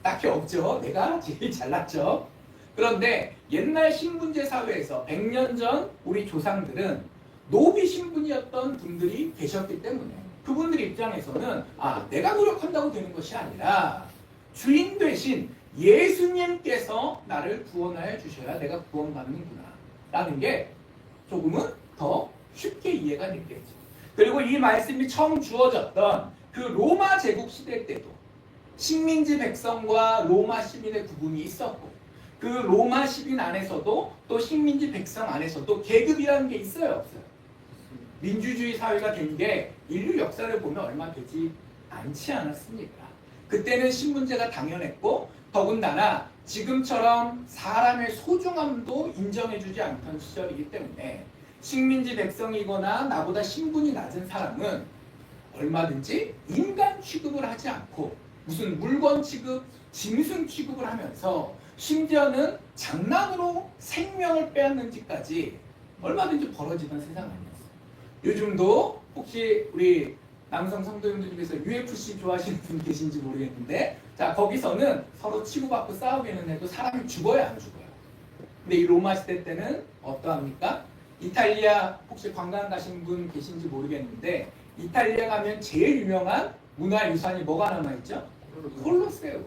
딱히 없죠. 내가 제일 잘났죠. 그런데 옛날 신분제 사회에서 100년 전 우리 조상들은 노비 신분이었던 분들이 계셨기 때문에 그분들 입장에서는 내가 노력한다고 되는 것이 아니라 주인 되신 예수님께서 나를 구원하여 주셔야 내가 구원받는구나 라는 게 조금은 더 쉽게 이해가 됐겠죠. 그리고 이 말씀이 처음 주어졌던 그 로마 제국 시대 때도 식민지 백성과 로마 시민의 구분이 있었고, 그 로마 시민 안에서도 또 식민지 백성 안에서도 계급이라는 게 있어요, 없어요? 민주주의 사회가 된 게 인류 역사를 보면 얼마 되지 않지 않았습니까? 그때는 신분제가 당연했고, 더군다나 지금처럼 사람의 소중함도 인정해주지 않던 시절이기 때문에 식민지 백성이거나 나보다 신분이 낮은 사람은 얼마든지 인간 취급을 하지 않고 무슨 물건 취급, 짐승 취급을 하면서 심지어는 장난으로 생명을 빼앗는지까지 얼마든지 벌어지던 세상 아니었어요. 요즘도 혹시 우리 남성 성도님들 중에서 UFC 좋아하시는 분 계신지 모르겠는데, 자, 거기서는 서로 치고받고 싸우기는 해도 사람이 죽어요, 안 죽어요? 근데 이 로마 시대 때는 어떠합니까? 이탈리아 혹시 관광 가신 분 계신지 모르겠는데, 이탈리아 가면 제일 유명한 문화유산이 뭐가 남아있죠? 콜로세움.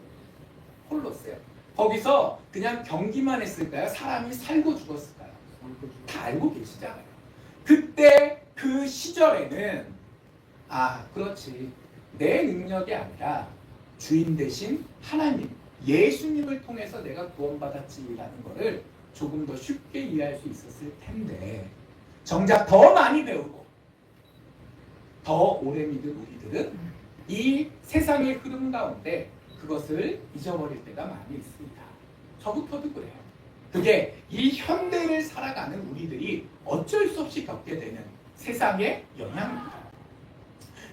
콜로세움. 거기서 그냥 경기만 했을까요? 사람이 살고 죽었을까요? 다 알고 계시잖아요. 그때 그 시절에는 그렇지, 내 능력이 아니라 주인 대신 하나님, 예수님을 통해서 내가 구원받았지라는 것을 조금 더 쉽게 이해할 수 있었을 텐데, 정작 더 많이 배우고 더 오래 믿은 우리들은 이 세상의 흐름 가운데 그것을 잊어버릴 때가 많이 있습니다. 저부터도 그래요. 그게 이 현대를 살아가는 우리들이 어쩔 수 없이 겪게 되는 세상의 영향입니다.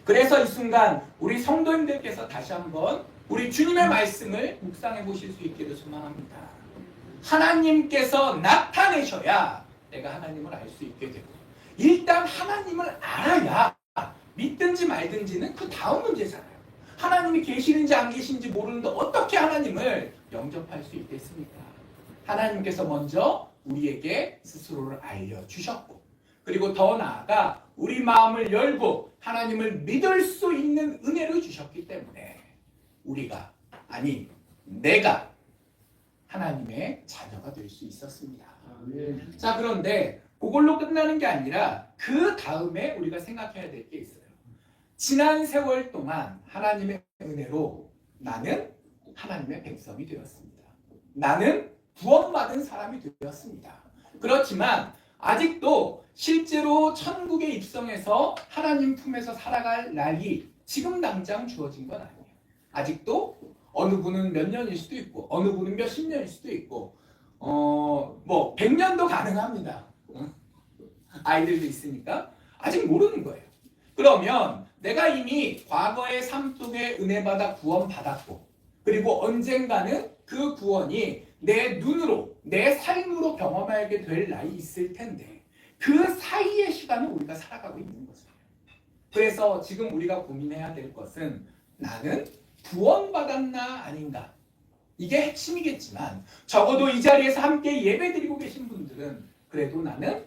그래서 이 순간 우리 성도님들께서 다시 한번 우리 주님의 말씀을 묵상해 보실 수 있기를 소망합니다. 하나님께서 나타내셔야 내가 하나님을 알 수 있게 되고, 일단 하나님을 알아야 믿든지 말든지는 그 다음 문제잖아요. 하나님이 계시는지 안 계신지 모르는데 어떻게 하나님을 영접할 수 있겠습니까? 하나님께서 먼저 우리에게 스스로를 알려주셨고, 그리고 더 나아가 우리 마음을 열고 하나님을 믿을 수 있는 은혜를 주셨기 때문에 우리가, 내가 하나님의 자녀가 될 수 있었습니다. 자, 그런데 그걸로 끝나는 게 아니라 그 다음에 우리가 생각해야 될 게 있어요. 지난 세월 동안 하나님의 은혜로 나는 하나님의 백성이 되었습니다. 나는 구원받은 사람이 되었습니다. 그렇지만 아직도 실제로 천국에 입성해서 하나님 품에서 살아갈 날이 지금 당장 주어진 건 아니에요. 아직도 어느 분은 몇 년일 수도 있고 어느 분은 몇십 년일 수도 있고 100년도 가능합니다. 아이들도 있으니까 아직 모르는 거예요. 그러면 내가 이미 과거의 삶 속에 은혜 받아 구원받았고, 그리고 언젠가는 그 구원이 내 눈으로, 내 삶으로 경험하게 될 날이 있을 텐데, 그 사이의 시간을 우리가 살아가고 있는 거죠. 그래서 지금 우리가 고민해야 될 것은, 나는 구원받았나 아닌가? 이게 핵심이겠지만, 적어도 이 자리에서 함께 예배드리고 계신 분들은 그래도 나는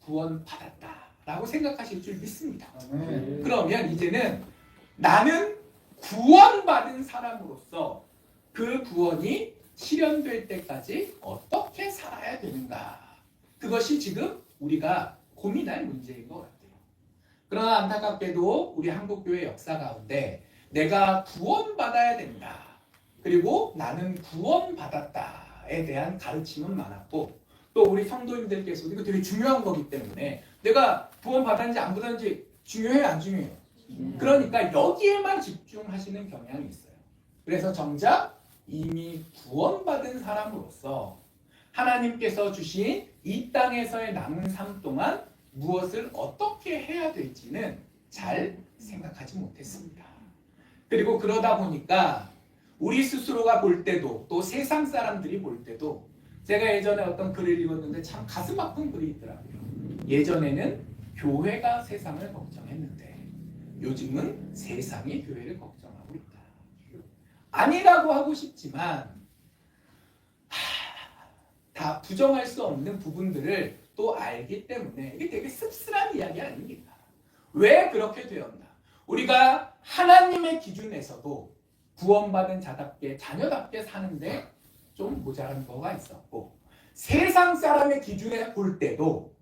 구원받았다 라고 생각하실 줄 믿습니다. 그러면 이제는 나는 구원받은 사람으로서 그 구원이 실현될 때까지 어떻게 살아야 되는가? 그것이 지금 우리가 고민할 문제인 것 같아요. 그러나 안타깝게도 우리 한국교회 역사 가운데 내가 구원받아야 된다. 그리고 나는 구원받았다에 대한 가르침은 많았고 또 우리 성도님들께서도 이거 되게 중요한 거기 때문에 내가 구원받았는지 안 받았는지 중요해요, 안 중요해요? 그러니까 여기에만 집중하시는 경향이 있어요. 그래서 정작 이미 구원받은 사람으로서 하나님께서 주신 이 땅에서의 남은 삶 동안 무엇을 어떻게 해야 될지는 잘 생각하지 못했습니다. 그리고 그러다 보니까 우리 스스로가 볼 때도 또 세상 사람들이 볼 때도 제가 예전에 어떤 글을 읽었는데 참 가슴 아픈 글이 있더라고요. 예전에는 교회가 세상을 걱정했는데 요즘은 세상이 교회를 걱정하고 있다. 아니라고 하고 싶지만 다 부정할 수 없는 부분들을 또 알기 때문에 이게 되게 씁쓸한 이야기 아닙니까? 왜 그렇게 되었나? 우리가 하나님의 기준에서도 구원받은 자답게 자녀답게 사는데 좀 모자란 거가 있었고 세상 사람의 기준에 볼 때도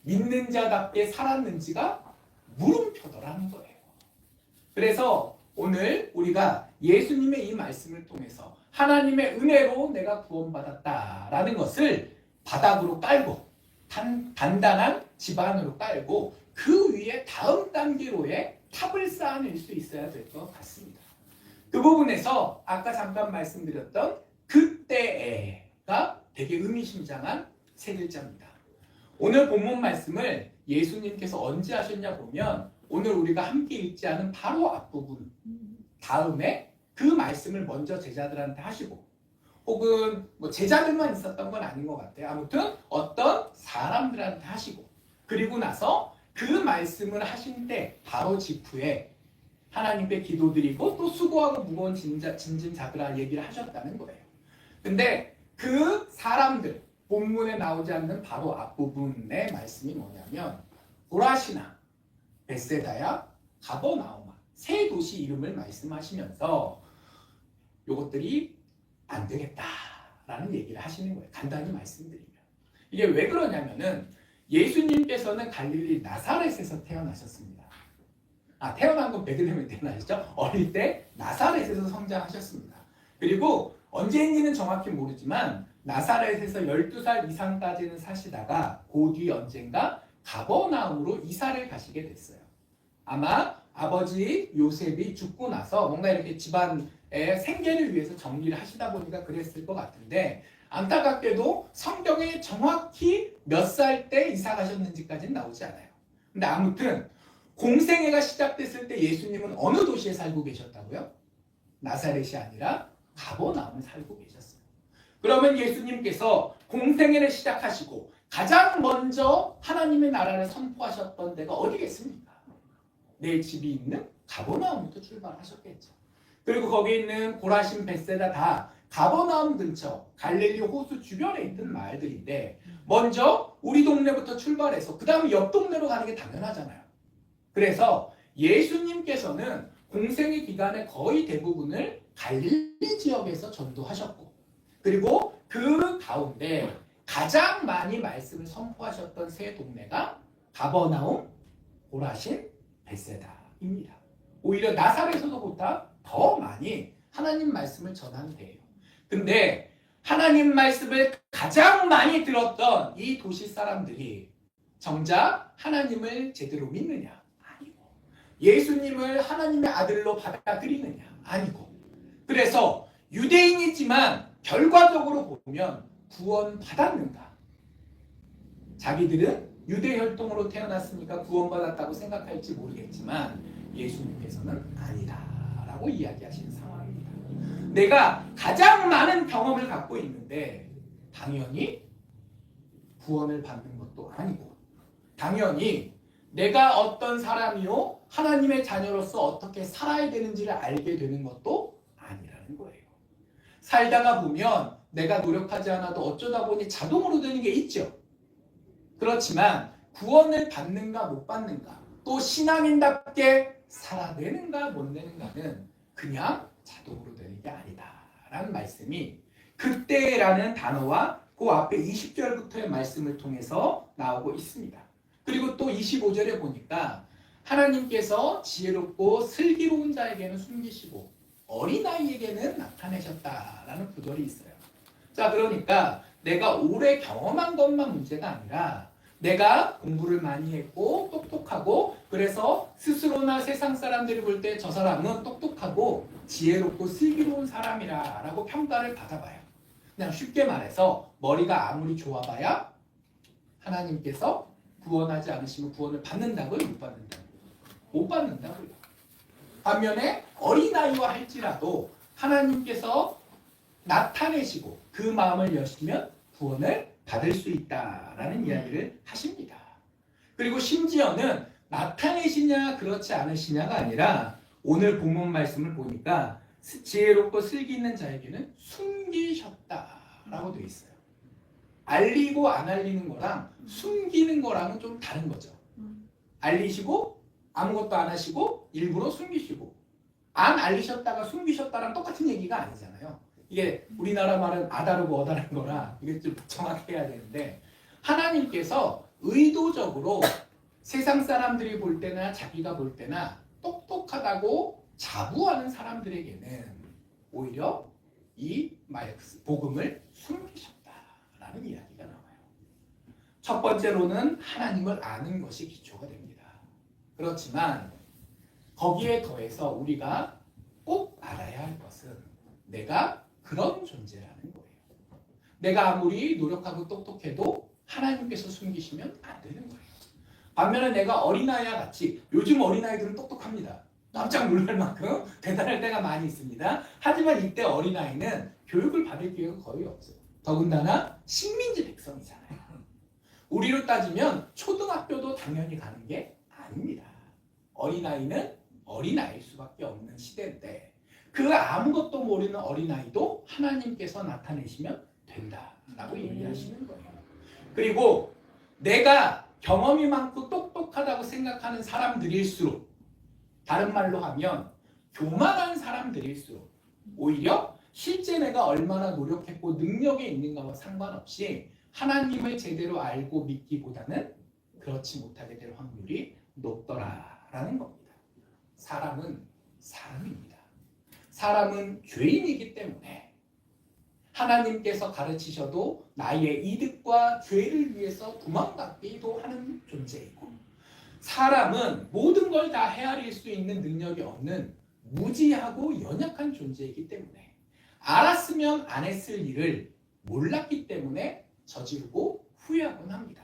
믿는 자답게 살았는지가 물음표더라는 거예요. 그래서 오늘 우리가 예수님의 이 말씀을 통해서 하나님의 은혜로 내가 구원받았다라는 것을 바닥으로 깔고 단단한 지반으로 깔고 그 위에 다음 단계로의 탑을 쌓아낼 수 있어야 될 것 같습니다. 그 부분에서 아까 잠깐 말씀드렸던 그때에가 되게 의미심장한 세 글자입니다. 오늘 본문 말씀을 예수님께서 언제 하셨냐 보면 오늘 우리가 함께 읽지 않은 바로 앞부분 다음에 그 말씀을 먼저 제자들한테 하시고 혹은 뭐 제자들만 있었던 건 아닌 것 같아요. 아무튼 어떤 사람들한테 하시고 그리고 나서 그 말씀을 하신 때 바로 직후에 하나님께 기도드리고 또 수고하고 무거운 짐진 자들아 얘기를 하셨다는 거예요. 근데 그 사람들 본문에 나오지 않는 바로 앞부분의 말씀이 뭐냐면 고라시나 벳세다야 가버나움 세 도시 이름을 말씀하시면서 요것들이 안 되겠다라는 얘기를 하시는 거예요. 간단히 말씀드리면 이게 왜 그러냐면은 예수님께서는 갈릴리 나사렛에서 태어나셨습니다. 태어난 건 베들레헴에 태어나셨죠. 어릴 때 나사렛에서 성장하셨습니다. 그리고 언제인지는 정확히 모르지만 나사렛에서 12살 이상까지는 사시다가 그 뒤 언젠가 가버나움으로 이사를 가시게 됐어요. 아마 아버지 요셉이 죽고 나서 뭔가 이렇게 집안의 생계를 위해서 정리를 하시다 보니까 그랬을 것 같은데 안타깝게도 성경에 정확히 몇 살 때 이사 가셨는지까지는 나오지 않아요. 근데 아무튼 공생애가 시작됐을 때 예수님은 어느 도시에 살고 계셨다고요? 나사렛이 아니라 가버나움에 살고 계셨어요. 그러면 예수님께서 공생애를 시작하시고 가장 먼저 하나님의 나라를 선포하셨던 데가 어디겠습니까? 내 집이 있는 가버나움부터 출발하셨겠죠. 그리고 거기 있는 고라신 벳세다 다 가버나움 근처 갈릴리 호수 주변에 있는 마을들인데 먼저 우리 동네부터 출발해서 그 다음에 옆 동네로 가는 게 당연하잖아요. 그래서 예수님께서는 공생의 기간의 거의 대부분을 갈릴리 지역에서 전도하셨고 그리고 그 가운데 가장 많이 말씀을 선포하셨던 세 동네가 가버나움, 고라신, 벳세다입니다. 오히려 나사렛에서보다 더 많이 하나님 말씀을 전한 데예요. 근데 하나님 말씀을 가장 많이 들었던 이 도시 사람들이 정작 하나님을 제대로 믿느냐? 아니고 예수님을 하나님의 아들로 받아들이느냐? 아니고 그래서 유대인이지만 결과적으로 보면 구원받았는가? 자기들은 유대 혈통으로 태어났으니까 구원받았다고 생각할지 모르겠지만 예수님께서는 아니다라고 이야기하시는 상황입니다. 내가 가장 많은 경험을 갖고 있는데 당연히 구원을 받는 것도 아니고 당연히 내가 어떤 사람이요 하나님의 자녀로서 어떻게 살아야 되는지를 알게 되는 것도 아니라는 거예요. 살다가 보면 내가 노력하지 않아도 어쩌다 보니 자동으로 되는 게 있죠. 그렇지만 구원을 받는가 못 받는가 또 신앙인답게 살아내는가 못 내는가는 그냥 자동으로 되는 게 아니다 라는 말씀이 그때라는 단어와 그 앞에 20절부터의 말씀을 통해서 나오고 있습니다. 그리고 또 25절에 보니까 하나님께서 지혜롭고 슬기로운 자에게는 숨기시고 어린아이에게는 나타내셨다라는 구절이 있어요. 자, 그러니까 내가 오래 경험한 것만 문제가 아니라 내가 공부를 많이 했고 똑똑하고 그래서 스스로나 세상 사람들이 볼 때 저 사람은 똑똑하고 지혜롭고 슬기로운 사람이라 라고 평가를 받아봐요. 그냥 쉽게 말해서 머리가 아무리 좋아봐야 하나님께서 구원하지 않으시면 구원을 받는다고요? 못 받는다고요? 못 받는다고요. 반면에 어린아이와 할지라도 하나님께서 나타내시고 그 마음을 여시면 구원을 받을 수 있다라는 이야기를 하십니다. 그리고 심지어는 나타내시냐 그렇지 않으시냐가 아니라 오늘 본문 말씀을 보니까 지혜롭고 슬기 있는 자에게는 숨기셨다라고 되어 있어요. 알리고 안 알리는 거랑 숨기는 거랑은 좀 다른 거죠. 알리시고 아무것도 안 하시고 일부러 숨기시고 안 알리셨다가 숨기셨다랑 똑같은 얘기가 아니잖아요. 이게 우리나라 말은 아다르고 어다른 거라 이게 좀 정확히 해야 되는데 하나님께서 의도적으로 세상 사람들이 볼 때나 자기가 볼 때나 똑똑하다고 자부하는 사람들에게는 오히려 이 복음을 숨기셨다라는 이야기가 나와요. 첫 번째로는 하나님을 아는 것이 기초가 됩니다. 그렇지만 거기에 더해서 우리가 꼭 알아야 할 것은 내가 그런 존재라는 거예요. 내가 아무리 노력하고 똑똑해도 하나님께서 숨기시면 안 되는 거예요. 반면에 내가 어린아이와 같이 요즘 어린아이들은 똑똑합니다. 깜짝 놀랄 만큼 대단할 때가 많이 있습니다. 하지만 이때 어린아이는 교육을 받을 기회가 거의 없어요. 더군다나 식민지 백성이잖아요. 우리로 따지면 초등학교도 당연히 가는 게 아닙니다. 어린아이는 어린아이일 수밖에 없는 시대인데 그 아무것도 모르는 어린아이도 하나님께서 나타내시면 된다라고 얘기하시는 거예요. 그리고 내가 경험이 많고 똑똑하다고 생각하는 사람들일수록 다른 말로 하면 교만한 사람들일수록 오히려 실제 내가 얼마나 노력했고 능력이 있는가와 상관없이 하나님을 제대로 알고 믿기보다는 그렇지 못하게 될 확률이 높더라라는 겁니다. 사람은 사람입니다. 사람은 죄인이기 때문에 하나님께서 가르치셔도 나의 이득과 죄를 위해서 도망가기도 하는 존재이고 사람은 모든 걸 다 헤아릴 수 있는 능력이 없는 무지하고 연약한 존재이기 때문에 알았으면 안 했을 일을 몰랐기 때문에 저지르고 후회하곤 합니다.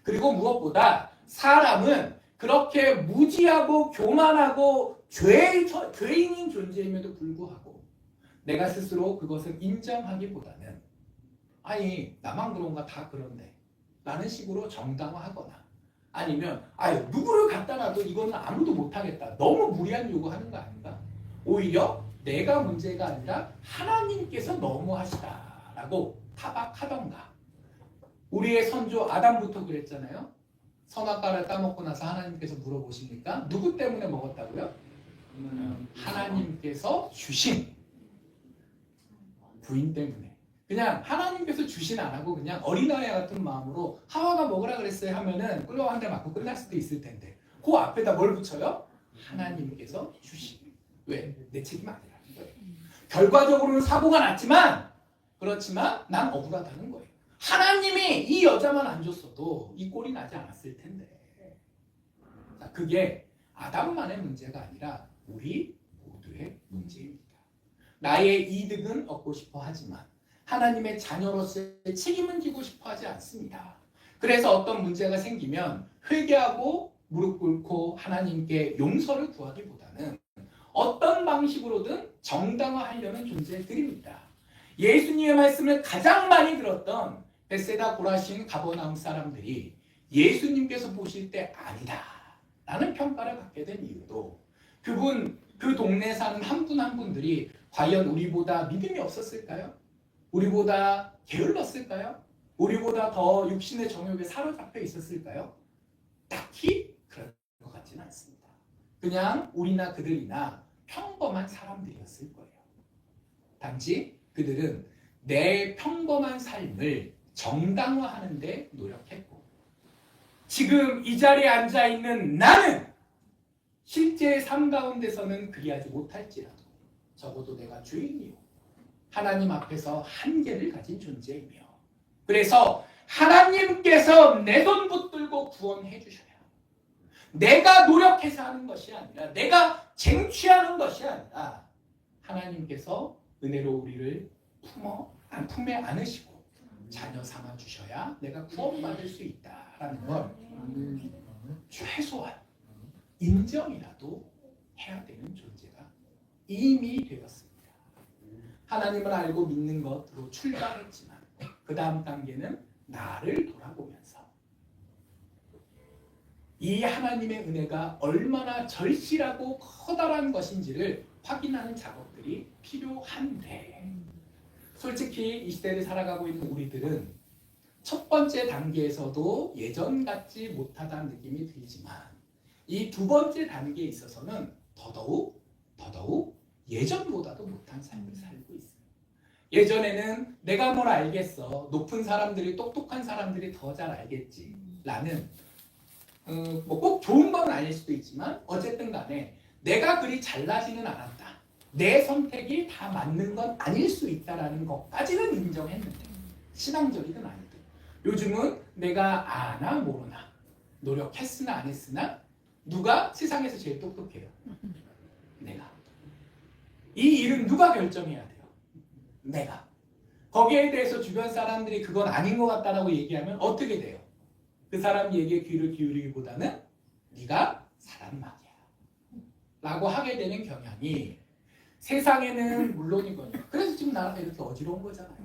그리고 무엇보다 사람은 그렇게 무지하고 교만하고 죄인인 존재임에도 불구하고 내가 스스로 그것을 인정하기보다는 아니 나만 그런가 다 그런데 라는 식으로 정당화하거나 아니면 누구를 갖다 놔도 이거는 아무도 못하겠다 너무 무리한 요구하는 거 아닌가? 오히려 내가 문제가 아니라 하나님께서 너무하시다라고 타박하던가 우리의 선조 아담부터 그랬잖아요. 선악과를 따먹고 나서 하나님께서 물어보십니까? 누구 때문에 먹었다고요? 하나님께서 주신 부인 때문에 그냥 하나님께서 주신 안 하고 그냥 어린아이 같은 마음으로 하와가 먹으라 그랬어요 하면은 끌려 한 대 맞고 끝날 수도 있을 텐데 그 앞에다 뭘 붙여요? 하나님께서 주신 왜? 내 책임 아니라는 거예요. 결과적으로는 사고가 났지만 그렇지만 난 억울하다는 거예요. 하나님이 이 여자만 안 줬어도 이 꼴이 나지 않았을 텐데 자, 그게 아담만의 문제가 아니라 우리 모두의 문제입니다. 나의 이득은 얻고 싶어 하지만 하나님의 자녀로서의 책임은 지고 싶어 하지 않습니다. 그래서 어떤 문제가 생기면 회개하고 무릎 꿇고 하나님께 용서를 구하기보다는 어떤 방식으로든 정당화하려는 존재들입니다. 예수님의 말씀을 가장 많이 들었던 벳세다 고라신 가버나움 사람들이 예수님께서 보실 때 아니다 라는 평가를 받게 된 이유도 그 동네에 사는 한 분 한 분들이 과연 우리보다 믿음이 없었을까요? 우리보다 게을렀을까요? 우리보다 더 육신의 정욕에 사로잡혀 있었을까요? 딱히 그럴 것 같지는 않습니다. 그냥 우리나 그들이나 평범한 사람들이었을 거예요. 단지 그들은 내 평범한 삶을 정당화하는 데 노력했고, 지금 이 자리에 앉아 있는 나는 실제 삶 가운데서는 그리하지 못할지라도 적어도 내가 죄인이요 하나님 앞에서 한계를 가진 존재이며, 그래서 하나님께서 내 돈 붙들고 구원해 주셔야, 내가 노력해서 하는 것이 아니라, 내가 쟁취하는 것이 아니라 하나님께서 은혜로 우리를 품에 안으시고 자녀 삼아 주셔야 내가 구원받을 수 있다라는 걸 최소한 인정이라도 해야 되는 존재가 이미 되었습니다. 하나님을 알고 믿는 것으로 출발했지만 그 다음 단계는 나를 돌아보면서 이 하나님의 은혜가 얼마나 절실하고 커다란 것인지를 확인하는 작업들이 필요한데, 솔직히 이 시대를 살아가고 있는 우리들은 첫 번째 단계에서도 예전 같지 못하다는 느낌이 들지만 이 두 번째 단계에 있어서는 더더욱 예전보다도 못한 삶을 살고 있어요. 예전에는 내가 뭘 알겠어, 높은 사람들이, 똑똑한 사람들이 더 잘 알겠지 라는 뭐 꼭 좋은 건 아닐 수도 있지만 어쨌든 간에 내가 그리 잘나지는 않았다, 내 선택이 다 맞는 건 아닐 수 있다라는 것까지는 인정했는데, 신앙적이든 아니든 요즘은 내가 아나 모르나, 노력했으나 안 했으나 누가 세상에서 제일 똑똑해요? 내가. 이 일은 누가 결정해야 돼요? 내가. 거기에 대해서 주변 사람들이 그건 아닌 것 같다라고 얘기하면 어떻게 돼요? 그 사람 얘기에 귀를 기울이기보다는 네가 사람 말이야 라고 하게 되는 경향이 세상에는 물론이거든요. 그래서 지금 나라가 이렇게 어지러운 거잖아요.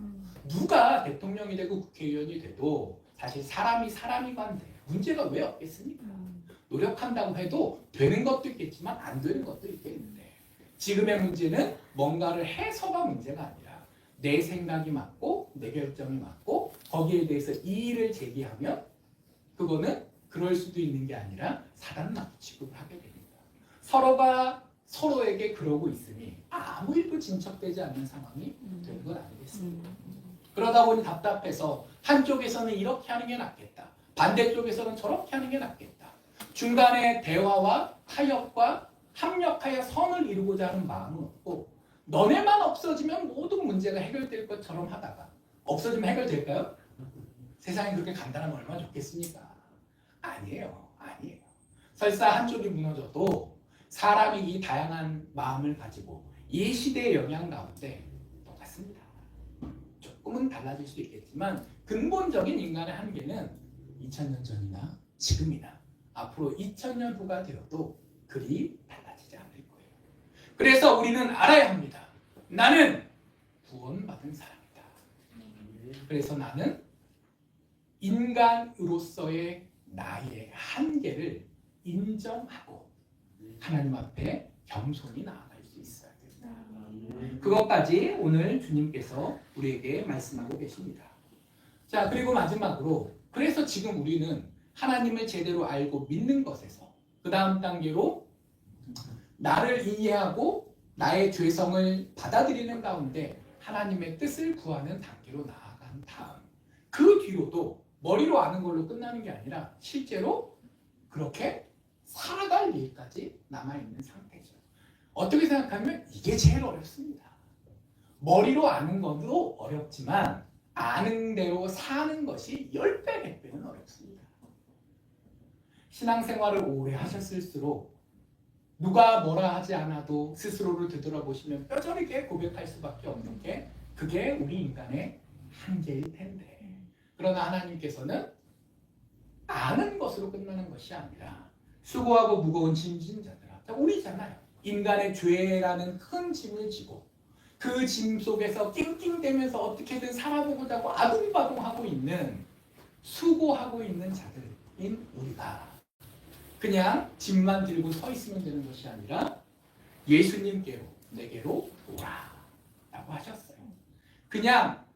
누가 대통령이 되고 국회의원이 돼도 사실 사람이 관대, 문제가 왜 없겠습니까? 노력한다고 해도 되는 것도 있겠지만 안 되는 것도 있겠는데, 지금의 문제는 뭔가를 해서가 문제가 아니라 내 생각이 맞고 내 결정이 맞고 거기에 대해서 이의를 제기하면 그거는 그럴 수도 있는 게 아니라 사단마귀 취급을 하게 됩니다. 서로가 서로에게 그러고 있으니 아무 일도 진척되지 않는 상황이 되는 건 아니겠습니까? 그러다 보니 답답해서 한쪽에서는 이렇게 하는 게 낫겠다, 반대쪽에서는 저렇게 하는 게 낫겠다, 중간에 대화와 타협과 합력하여 선을 이루고자 하는 마음은 없고, 너네만 없어지면 모든 문제가 해결될 것처럼 하다가 없어지면 해결될까요? 세상이 그렇게 간단하면 얼마나 좋겠습니까? 아니에요. 설사 한쪽이 무너져도 사람이 이 다양한 마음을 가지고 이 시대의 영향 가운데 똑같습니다. 조금은 달라질 수 있겠지만 근본적인 인간의 한계는 2000년 전이나 지금이나 앞으로 2000년 후가 되어도 그리 달라지지 않을 거예요. 그래서 우리는 알아야 합니다. 나는 구원받은 사람이다. 그래서 나는 인간으로서의 나의 한계를 인정하고 하나님 앞에 겸손히 나아갈 수 있어야 된다. 그것까지 오늘 주님께서 우리에게 말씀하고 계십니다. 자, 그리고 마지막으로, 그래서 지금 우리는 하나님을 제대로 알고 믿는 것에서 그 다음 단계로 나를 이해하고 나의 죄성을 받아들이는 가운데 하나님의 뜻을 구하는 단계로 나아간 다음, 그 뒤로도 머리로 아는 걸로 끝나는 게 아니라 실제로 그렇게 살아갈 일까지 남아있는 상태죠. 어떻게 생각하면 이게 제일 어렵습니다. 머리로 아는 것도 어렵지만 아는 대로 사는 것이 10배, 100배는 어렵습니다. 신앙생활을 오래 하셨을수록 누가 뭐라 하지 않아도 스스로를 되돌아보시면 뼈저리게 고백할 수밖에 없는 게 그게 우리 인간의 한계일 텐데, 그러나 하나님께서는 아는 것으로 끝나는 것이 아니라 수고하고 무거운 짐진 자들아, 우리잖아요. 인간의 죄라는 큰 짐을 지고 그 짐 속에서 낑낑대면서 어떻게든 살아보고자 하고 아둥바둥하고 있는, 수고하고 있는 자들인 우리가 그냥 짐만 들고 서 있으면 되는 것이 아니라 예수님께로, 내게로 오라 라고 하셨어요. 그냥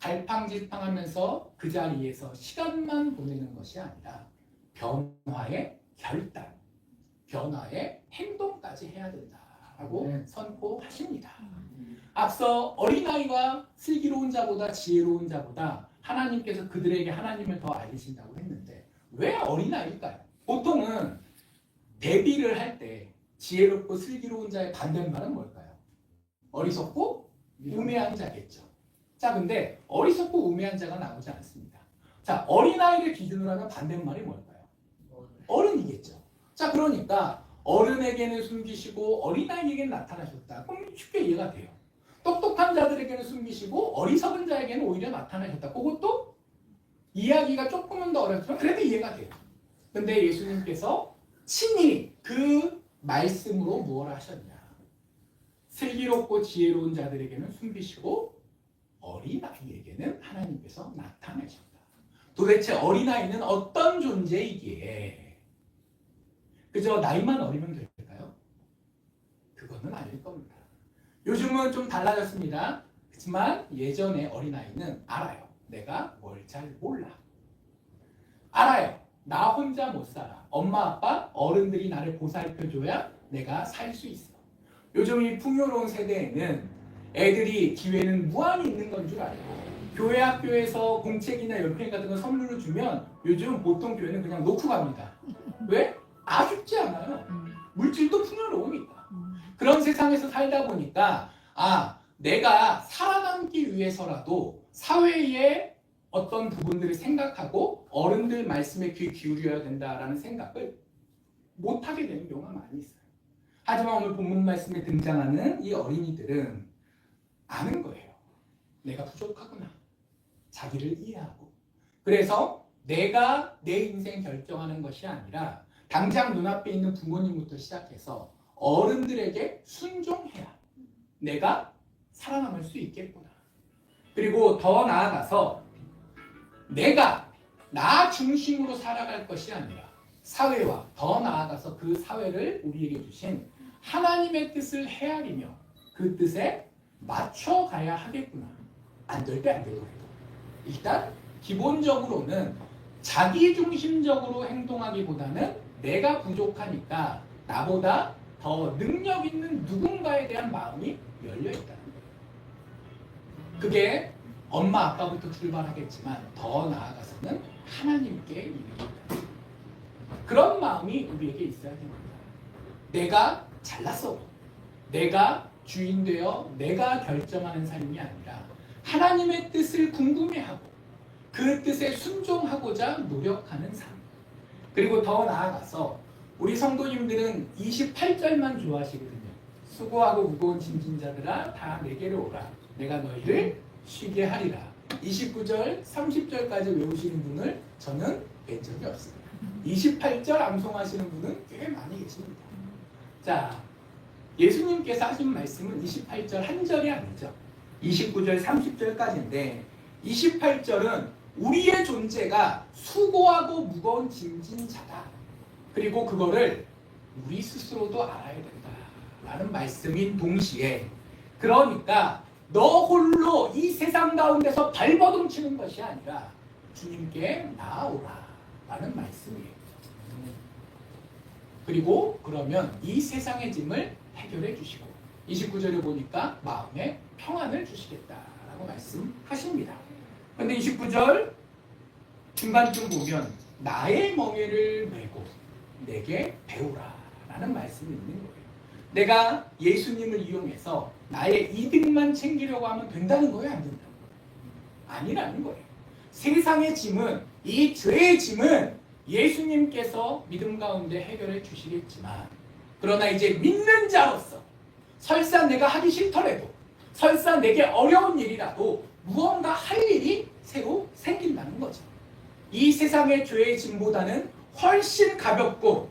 갈팡질팡하면서 그 자리에서 시간만 보내는 것이 아니라 변화의 결단, 변화의 행동까지 해야 된다라는 라고 선포하십니다. 앞서 어린아이와 슬기로운 자보다 지혜로운 자보다 하나님께서 그들에게 하나님을 더 알리신다고 했는데 왜 어린아이일까요? 보통은 대비를 할 때 지혜롭고 슬기로운 자의 반대말은 뭘까요? 어리석고 우매한 자겠죠. 자, 근데 어리석고 우매한 자가 나오지 않습니다. 자, 어린아이를 기준으로 하면 반대말이 뭘까요? 어른이겠죠. 자, 그러니까 어른에게는 숨기시고 어린아이에게는 나타나셨다. 그럼 쉽게 이해가 돼요. 똑똑한 자들에게는 숨기시고 어리석은 자에게는 오히려 나타나셨다. 그것도 이해하기가 조금은 더 어렵지만 그래도 이해가 돼요. 근데 예수님께서 친히 그 말씀으로 무엇을 하셨냐? 슬기롭고 지혜로운 자들에게는 숨기시고 어린아이에게는 하나님께서 나타내셨다. 도대체 어린아이는 어떤 존재이기에 그저 나이만 어리면 될까요? 그거는 아닐 겁니다. 요즘은 좀 달라졌습니다. 그렇지만 예전에 어린아이는 알아요. 내가 뭘 잘 몰라. 알아요. 나 혼자 못 살아. 엄마, 아빠, 어른들이 나를 보살펴줘야 내가 살 수 있어. 요즘 이 풍요로운 세대에는 애들이 기회는 무한히 있는 건 줄 알고 교회 학교에서 공책이나 연필 같은 거 선물로 주면 요즘 보통 교회는 그냥 놓고 갑니다. 왜? 아쉽지 않아요. 물질도 풍요로우니까. 그런 세상에서 살다 보니까 내가 살아남기 위해서라도 사회의 어떤 부분들을 생각하고 어른들 말씀에 귀 기울여야 된다라는 생각을 못하게 되는 경우가 많이 있어요. 하지만 오늘 본문 말씀에 등장하는 이 어린이들은 아는 거예요. 내가 부족하구나. 자기를 이해하고. 그래서 내가 내 인생 결정하는 것이 아니라 당장 눈앞에 있는 부모님부터 시작해서 어른들에게 순종해야 내가 살아남을 수 있겠구나. 그리고 더 나아가서 내가 나 중심으로 살아갈 것이 아니라 사회와 더 나아가서 그 사회를 우리에게 주신 하나님의 뜻을 헤아리며 그 뜻에 맞춰가야 하겠구나. 안 될 때 안 될 거예요. 일단 기본적으로는 자기 중심적으로 행동하기보다는 내가 부족하니까 나보다 더 능력 있는 누군가에 대한 마음이 열려있다는 거예요. 그게 엄마 아빠부터 출발하겠지만 더 나아가서는 하나님께 이르겠다. 그런 마음이 우리에게 있어야 됩니다. 내가 잘났어. 내가 주인 되어 내가 결정하는 삶이 아니라 하나님의 뜻을 궁금해하고 그 뜻에 순종하고자 노력하는 삶. 그리고 더 나아가서 우리 성도님들은 28절만 좋아하시거든요. 수고하고 무거운 짐진 자들아 다 내게로 오라. 내가 너희를 쉬게 하리라. 29절, 30절까지 외우시는 분을 저는 뵌 적이 없습니다. 28절 암송하시는 분은 꽤 많이 계십니다. 자, 예수님께서 하신 말씀은 28절 한 절이 아니죠. 29절, 30절까지인데 28절은 우리의 존재가 수고하고 무거운 짐진 자다. 그리고 그거를 우리 스스로도 알아야 된다라는 말씀인 동시에 그러니까 너 홀로 이 세상 가운데서 발버둥 치는 것이 아니라 주님께 나아오라 라는 말씀이에요. 그리고 그러면 이 세상의 짐을 해결해 주시고 29절에 보니까 마음에 평안을 주시겠다라고 말씀하십니다. 근데 29절 중간쯤 보면 나의 멍에를 메고 내게 배우라 라는 말씀이 있는 거예요. 내가 예수님을 이용해서 나의 이득만 챙기려고 하면 된다는 거예요? 안 된다는 거예요? 아니라는 거예요. 세상의 짐은, 이 죄의 짐은 예수님께서 믿음 가운데 해결해 주시겠지만 그러나 이제 믿는 자로서 설사 내가 하기 싫더라도 설사 내게 어려운 일이라도 무언가 할 일이 새로 생긴다는 거죠. 이 세상의 죄의 짐보다는 훨씬 가볍고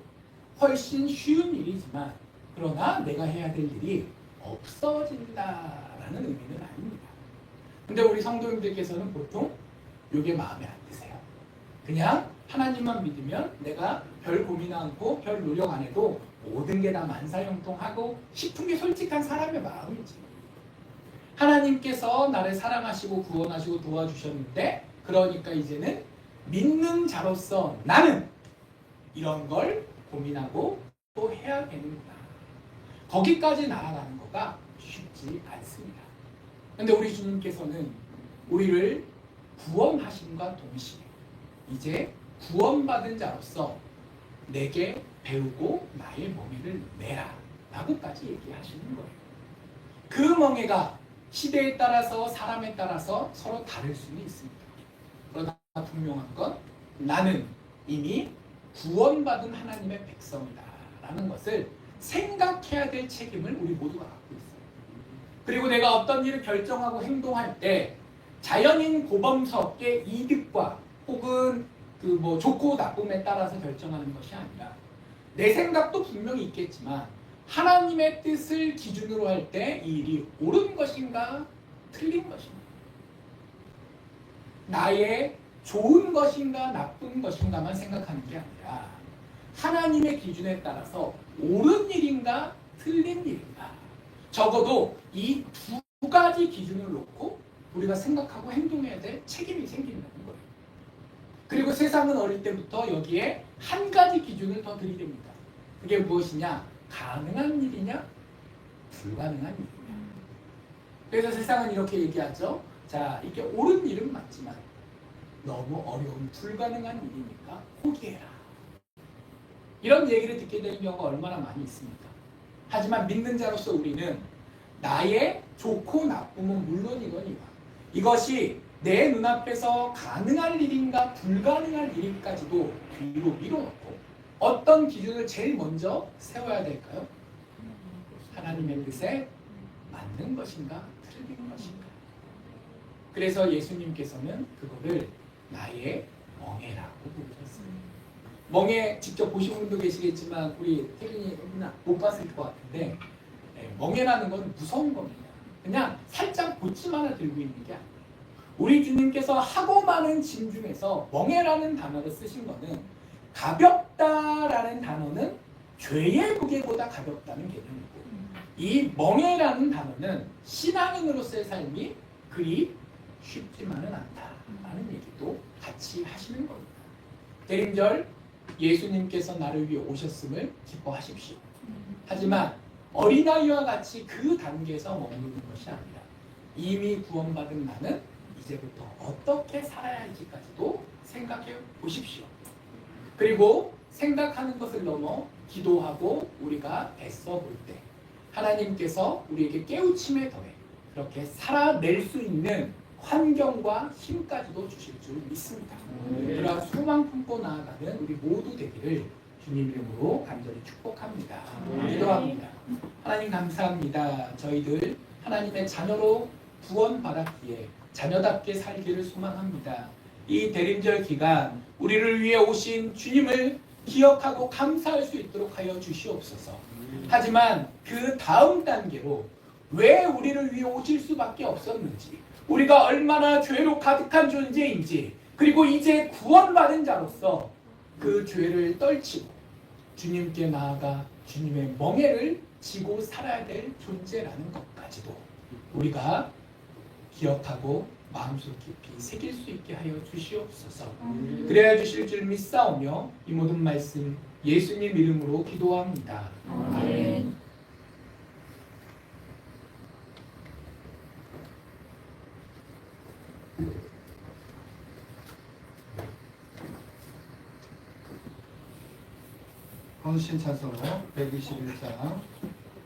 훨씬 쉬운 일이지만 그러나 내가 해야 될 일이 없어진다라는 의미는 아닙니다. 근데 우리 성도님들께서는 보통 이게 마음에 안 드세요. 그냥 하나님만 믿으면 내가 별 고민 않고 별 노력 안 해도 모든 게 다 만사형통하고 싶은 게 솔직한 사람의 마음이지. 하나님께서 나를 사랑하시고 구원하시고 도와주셨는데 그러니까 이제는 믿는 자로서 나는 이런 걸 고민하고 또 해야 되는구나. 거기까지 나아가는 거가 쉽지 않습니다. 그런데 우리 주님께서는 우리를 구원하심과 동시에 이제 구원받은 자로서 내게 배우고 나의 멍에를 내라 라고까지 얘기하시는 거예요. 그 멍에가 시대에 따라서 사람에 따라서 서로 다를 수는 있습니다. 그러나 분명한 건 나는 이미 구원받은 하나님의 백성이다 라는 것을 생각해야 될 책임을 우리 모두가 갖고 있어요. 그리고 내가 어떤 일을 결정하고 행동할 때 자연인 고범스럽게 이득과 혹은 좋고 나쁨에 따라서 결정하는 것이 아니라 내 생각도 분명히 있겠지만 하나님의 뜻을 기준으로 할 때 이 일이 옳은 것인가 틀린 것인가, 나의 좋은 것인가 나쁜 것인가만 생각하는 게 아니라 하나님의 기준에 따라서 옳은 일인가 틀린 일인가, 적어도 이 두 가지 기준을 놓고 우리가 생각하고 행동해야 될 책임이 생긴다는 거예요. 그리고 세상은 어릴 때부터 여기에 한 가지 기준을 더 들이댑니다. 그게 무엇이냐? 가능한 일이냐? 불가능한 일이냐? 그래서 세상은 이렇게 얘기하죠. 자, 이게 옳은 일은 맞지만 너무 어려운 불가능한 일이니까 포기해라. 이런 얘기를 듣게 되는 경우가 얼마나 많이 있습니까? 하지만 믿는 자로서 우리는 나의 좋고 나쁨은 물론이거니와 이것이 내 눈앞에서 가능할 일인가 불가능할 일인까지도 뒤로 밀어놓고 어떤 기준을 제일 먼저 세워야 될까요? 하나님의 뜻에 맞는 것인가 틀린 것인가. 그래서 예수님께서는 그거를 나의 멍에라고 부르셨어요. 멍에 직접 보신 분도 계시겠지만 우리 태균이 못 봤을 것 같은데 멍에라는 건 무서운 겁니다. 그냥 살짝 보침 하나 들고 있는 게 아니에요. 우리 주님께서 하고 많은 짐 중에서 멍에라는 단어를 쓰신 거는 가볍다라는 단어는 죄의 무게보다 가볍다는 개념이고 이 멍에라는 단어는 신앙인으로서의 삶이 그리 쉽지만은 않다라는 얘기도 같이 하시는 겁니다. 대림절 예수님께서 나를 위해 오셨음을 기뻐하십시오. 하지만 어린아이와 같이 그 단계에서 머무르는 것이 아니라 이미 구원받은 나는 이제부터 어떻게 살아야 할지까지도 생각해 보십시오. 그리고 생각하는 것을 넘어 기도하고 우리가 애써 볼 때 하나님께서 우리에게 깨우침에 더해 그렇게 살아낼 수 있는 환경과 힘까지도 주실 줄 믿습니다. 그러한 소망 품고 나아가는 우리 모두 되기를 주님 이름으로 간절히 축복합니다. 기도합니다. 하나님 감사합니다. 저희들 하나님의 자녀로 구원받았기에 자녀답게 살기를 소망합니다. 이 대림절 기간 우리를 위해 오신 주님을 기억하고 감사할 수 있도록 하여 주시옵소서. 하지만 그 다음 단계로 왜 우리를 위해 오실 수밖에 없었는지, 우리가 얼마나 죄로 가득한 존재인지, 그리고 이제 구원받은 자로서 그 죄를 떨치고 주님께 나아가 주님의 멍에를 지고 살아야 될 존재라는 것까지도 우리가 기억하고 마음속 깊이 새길 수 있게 하여 주시옵소서. 그래야 주실 줄 믿사오며 이 모든 말씀 예수님 이름으로 기도합니다. 아멘. 헌신 찬송 121장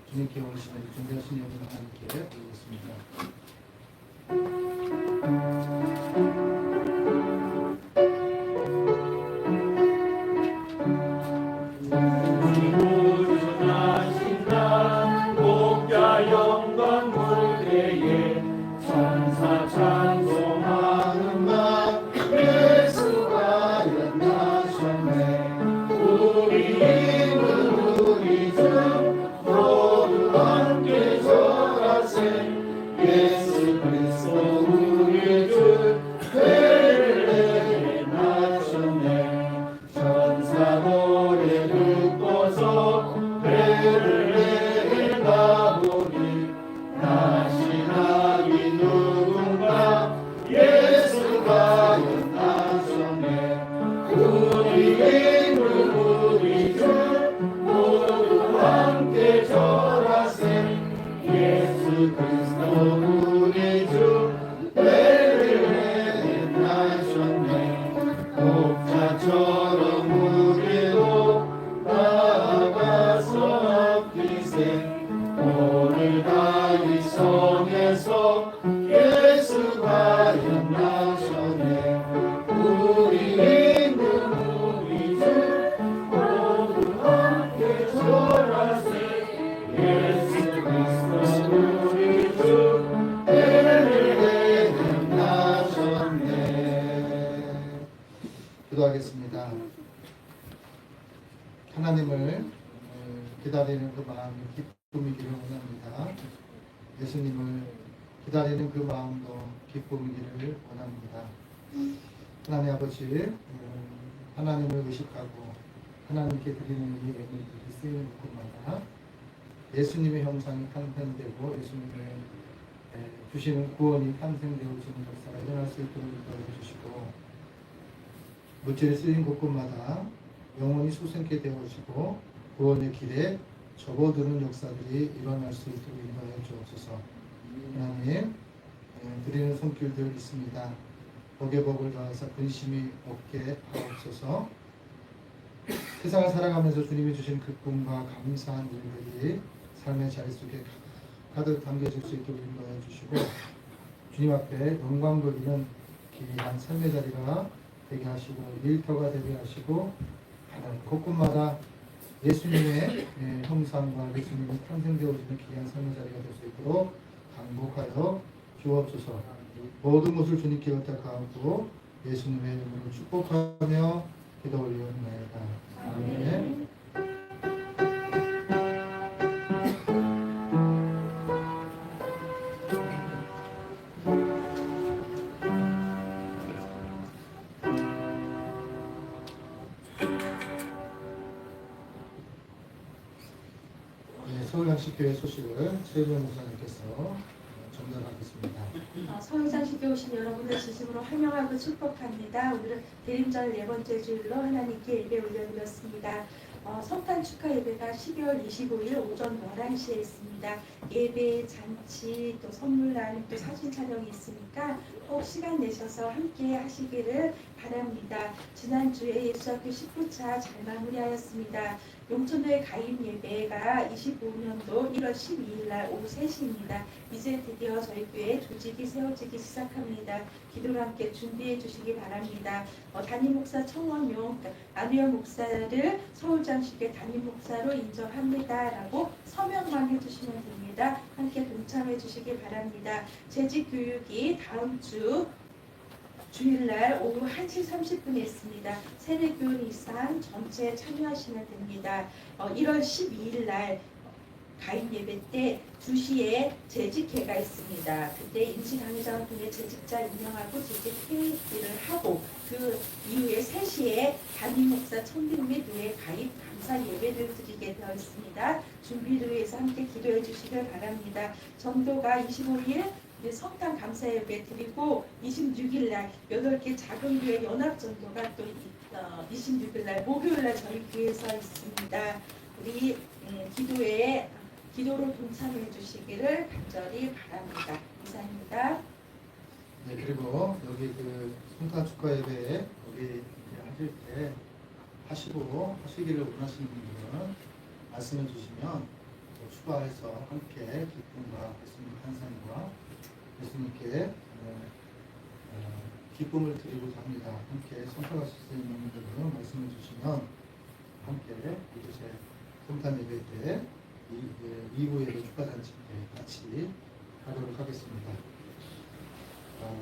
주님께 오시는 준비하신 여러분 함께 드리겠습니다. 우리 주 모두 함께 절하 성에서 예수가 연나셨네. 우리 있는 우리 주 모두 함께 전하세. 예수 그리스도 우리 주 은혜에 연나셨네. 기도하겠습니다. 하나님을 기다리는 그 마음이 기쁨이기를 원합니다. 예수님을 기다리는 그 마음도 기쁨이기를 원합니다. 하나님 아버지, 하나님을 의식하고 하나님께 드리는 이 예물들이 쓰이는 곳마다 예수님의 형상이 탄생되고 예수님의 주시는 구원이 탄생되어지는 역사가 일어날 수 있도록 인도해 주시고, 물질이 쓰인 곳곳마다 영혼이 소생케 되어지고 구원의 길에 접어드는 역사들이 일어날 수 있도록 인도하여 주옵소서. 하나님, 드리는 손길들 있습니다. 복에 복을 더하사 근심이 없게 하옵소서. 세상을 살아가면서 주님이 주신 기쁨과 감사한 일들이 삶의 자리 속에 가득 담겨질 수 있도록 인도하여 주시고, 주님 앞에 영광 돌리는 귀한 삶의 자리가 되게 하시고 일터가 되게 하시고, 곳곳마다 예수님의 형상과 예수님이 탄생되어지는 귀한 삶의 자리가 될 수 있도록 강복하여 주옵소서. 모든 것을 주님께 의탁하고 예수님의 이름으로 축복하며 기도 올리옵나이다. 아멘. 서울양식교회 소식을 최일영 목사님께서 전달하겠습니다. 서울상식교회 오신 여러분을 진심으로 환영하고 축복합니다. 오늘은 대림절 네 번째 주일로 하나님께 예배 올려드렸습니다. 성탄 축하 예배가 12월 25일 오전 11시에 있습니다. 예배, 잔치, 또 선물란, 또 사진 촬영이 있으니까 꼭 시간 내셔서 함께 하시기를 바랍니다. 지난주에 예수학교 19차 잘 마무리하였습니다. 용천도의 가입 예배가 25년도 1월 12일 날 오후 3시입니다. 이제 드디어 저희 교회 조직이 세워지기 시작합니다. 기도로 함께 준비해 주시기 바랍니다. 담임 목사 청원용 안우영 목사를 서울장식의 담임 목사로 인정합니다. 라고 서명만 해주시면 됩니다. 함께 동참해 주시기 바랍니다. 재직 교육이 다음 주 주일날 오후 1시 30분에 있습니다. 세대교원 이상 전체 참여하시면 됩니다. 1월 12일 날 가입 예배 때 2시에 재직회가 있습니다. 그때 임시강의자를 통해 재직자 임명하고 재직회의를 하고, 그 이후에 3시에 담임 목사 청빙 및 노예 가입 감사 예배를 드리게 되어 있습니다. 준비를 위해서 함께 기도해 주시길 바랍니다. 전도가 25일 성탄 감사 예배 드리고 26일 날 8개 작은 교회 연합 전도가 또 26일 날 목요일 날 저희 교회에서 있습니다. 우리 기도로 동참해 주시기를 간절히 바랍니다. 이상입니다. 네, 그리고 여기 그 성탄 축하 예배에 여기 하실 때 하시기를 원하시는 분들은 말씀해 주시면 추가해서 함께 기쁨과 예수님 환상과 예수님께 기쁨을 드리고자 합니다. 함께 선택하실 수 있는 분들은 말씀해 주시면 함께 이곳에 성탄 예배 때 2부 예배 축하 잔치 때 같이 하도록 하겠습니다.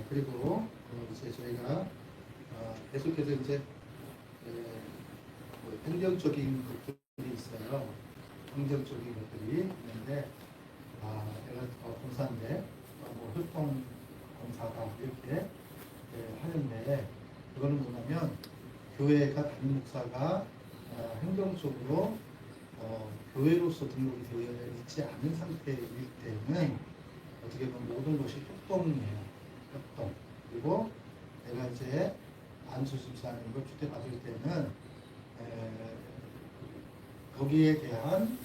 그리고 이제 저희가 계속해서 이제 행정적인 것들이 있어요. 행정적인 것들이 있는데 내가 공사인데 활동 공사다 이렇게 하는데, 그거는 뭐냐면 교회가 담임 목사가 행정적으로 교회로서 등록이 되어 있지 않은 상태일 때는 어떻게 보면 모든 것이 협동이에요. 협동. 그리고 내가 이제 안수집사하는 걸 추대받을 때는 거기에 대한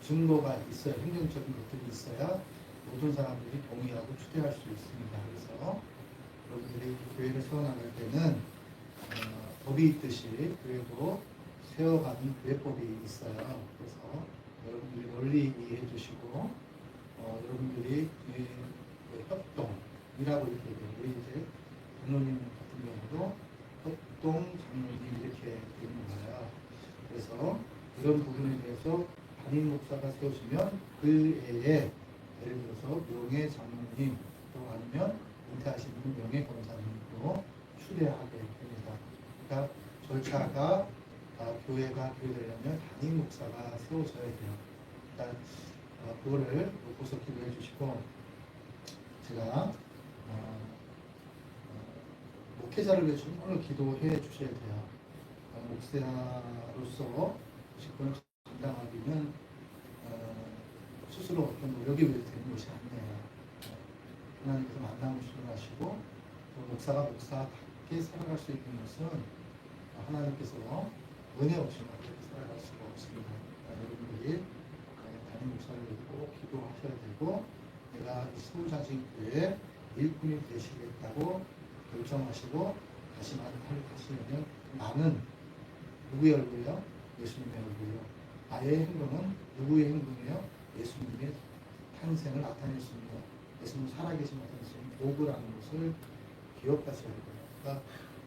증거가 있어야, 행정적인 것들이 있어야 모든 사람들이 동의하고 추대할 수 있습니다. 그래서 여러분들이 교회를 세워나갈 때는 법이 있듯이 교회도 세워가는 교회법이 있어요. 그래서 여러분들이 널리 이해해 주시고 여러분들이 협동이라고 이렇게 되고 우리 이제 장로님 같은 경우도 협동 장로님 이렇게 되는 거예요. 그래서 이런 부분에 대해서 담임 목사가 세우시면 그 해에 예를 들어서 명예 장로님 또 아니면 은퇴하신 분 명예 권사님도 추대하게 됩니다. 그러니까 절차가 교회가 교회되려면 담임 목사가 세워져야 돼요. 일단 그거를 보고서 기도해 주시고 제가 목회자를 위해서 오늘 기도해 주셔야 돼요. 목사로서 직분을 감당하기는 스스로 어떤 노력이 되는 것이 아니에요. 하나님께서 만남을 주문하시고 또 목사가 목사답게 살아갈 수 있는 것은 하나님께서 은혜 없이 그렇게 살아갈 수가 없습니다. 여러분들이 담임 목사를 꼭 기도하셔야 되고 내가 서울장신교회 일꾼이 되시겠다고 결정하시고 다시 하시려면 나는 누구의 얼굴이요? 예수님의 얼굴이요. 나의 행동은 누구의 행동이요? 예수님의 탄생을 나타낼 수 있는 예수님 살아계신 나타낼 수 있는 도구라는 것을 기억하셔야 돼요. 그러니까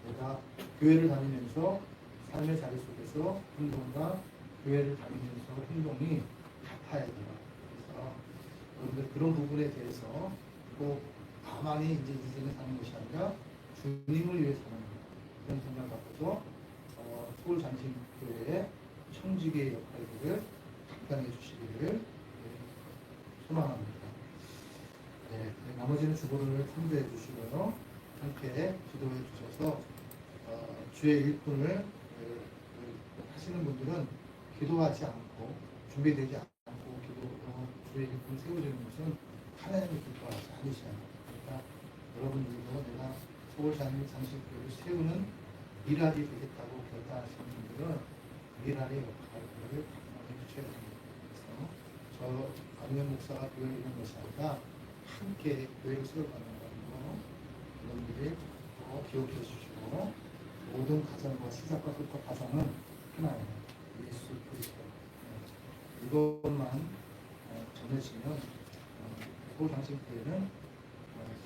내가 교회를 다니면서 삶의 자리 속에서 행동과 교회를 다니면서 행동이 같아야 돼요. 그래서 여러분들 그런 부분에 대해서 꼭 나만이 이제 인생을 사는 것이 아니라 주님을 위해 사는 것 그런 생각을 갖고서 서울장신교회의 청지기의 역할들을 감당해 주시기를 소망합니다. 네, 나머지는 주보를 참조해 주시고요. 함께 기도해 주셔서 주의 일꾼을 하시는 분들은 기도하지 않고 준비되지 않고 주의 일꾼을 세워지는 것은 하나님을 기뻐하지 않으셔야 합니다. 그러니까 여러분들도 내가 서울장신교회를 세우는 미랄이 되겠다고 결단하시는 분들은 미랄의 역할을 감당해 주셔야 됩니다. 그래서 저 안면 목사가 교회를 이루는 것이 아니라 함께 교회를 세워가는 거고 여러분들이 기억해 주시고 모든 가정과 시작과 끝과 가정은 하나예요. 예수 그리스도. 이것만 전해지면 서울장신교회는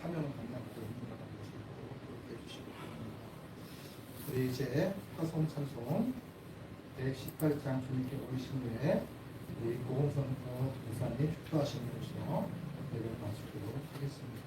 사명을 감당하고 있는 거라는 것을 기억해 주시기 바랍니다. 우리 이제 화성 찬송 118장 주님께 오르신 후에 우리 고공선 목사님 축도하시면서 예배를 마치도록 하겠습니다.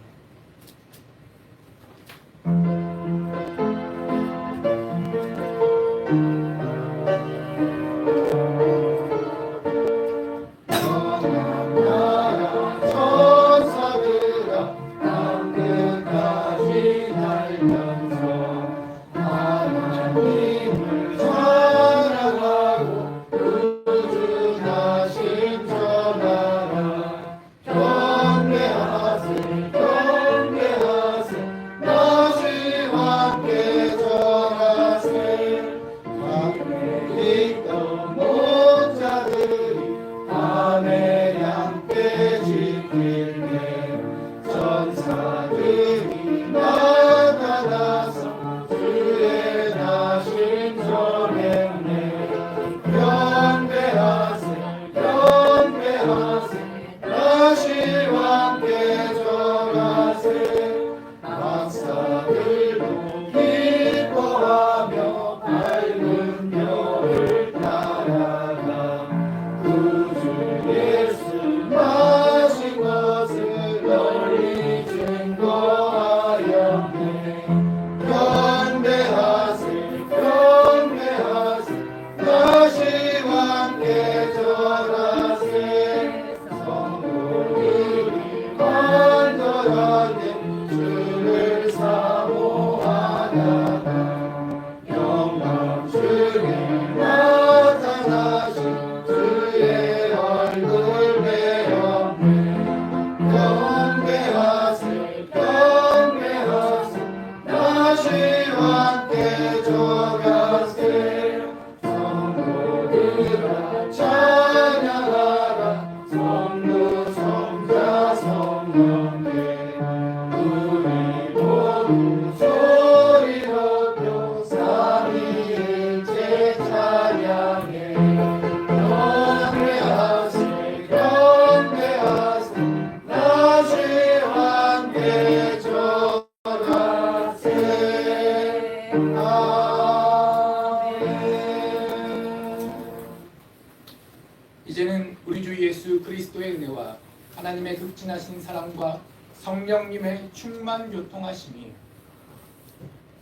이제는 우리 주 예수 그리스도의 은혜와 하나님의 극진하신 사랑과 성령님의 충만 교통하심이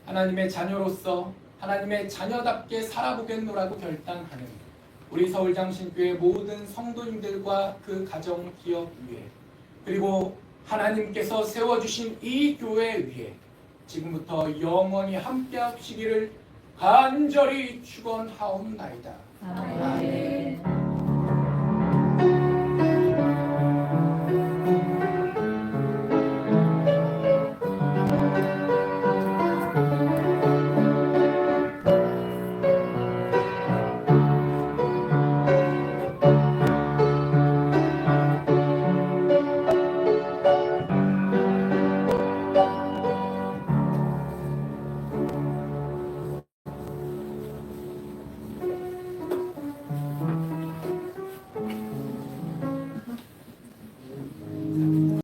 하나님의 자녀로서 하나님의 자녀답게 살아보겠노라고 결단하는 우리 서울장신교회 모든 성도님들과 그 가정 기업 위에 그리고 하나님께서 세워주신 이 교회 위에 지금부터 영원히 함께 하시기를 간절히 축원하옵나이다.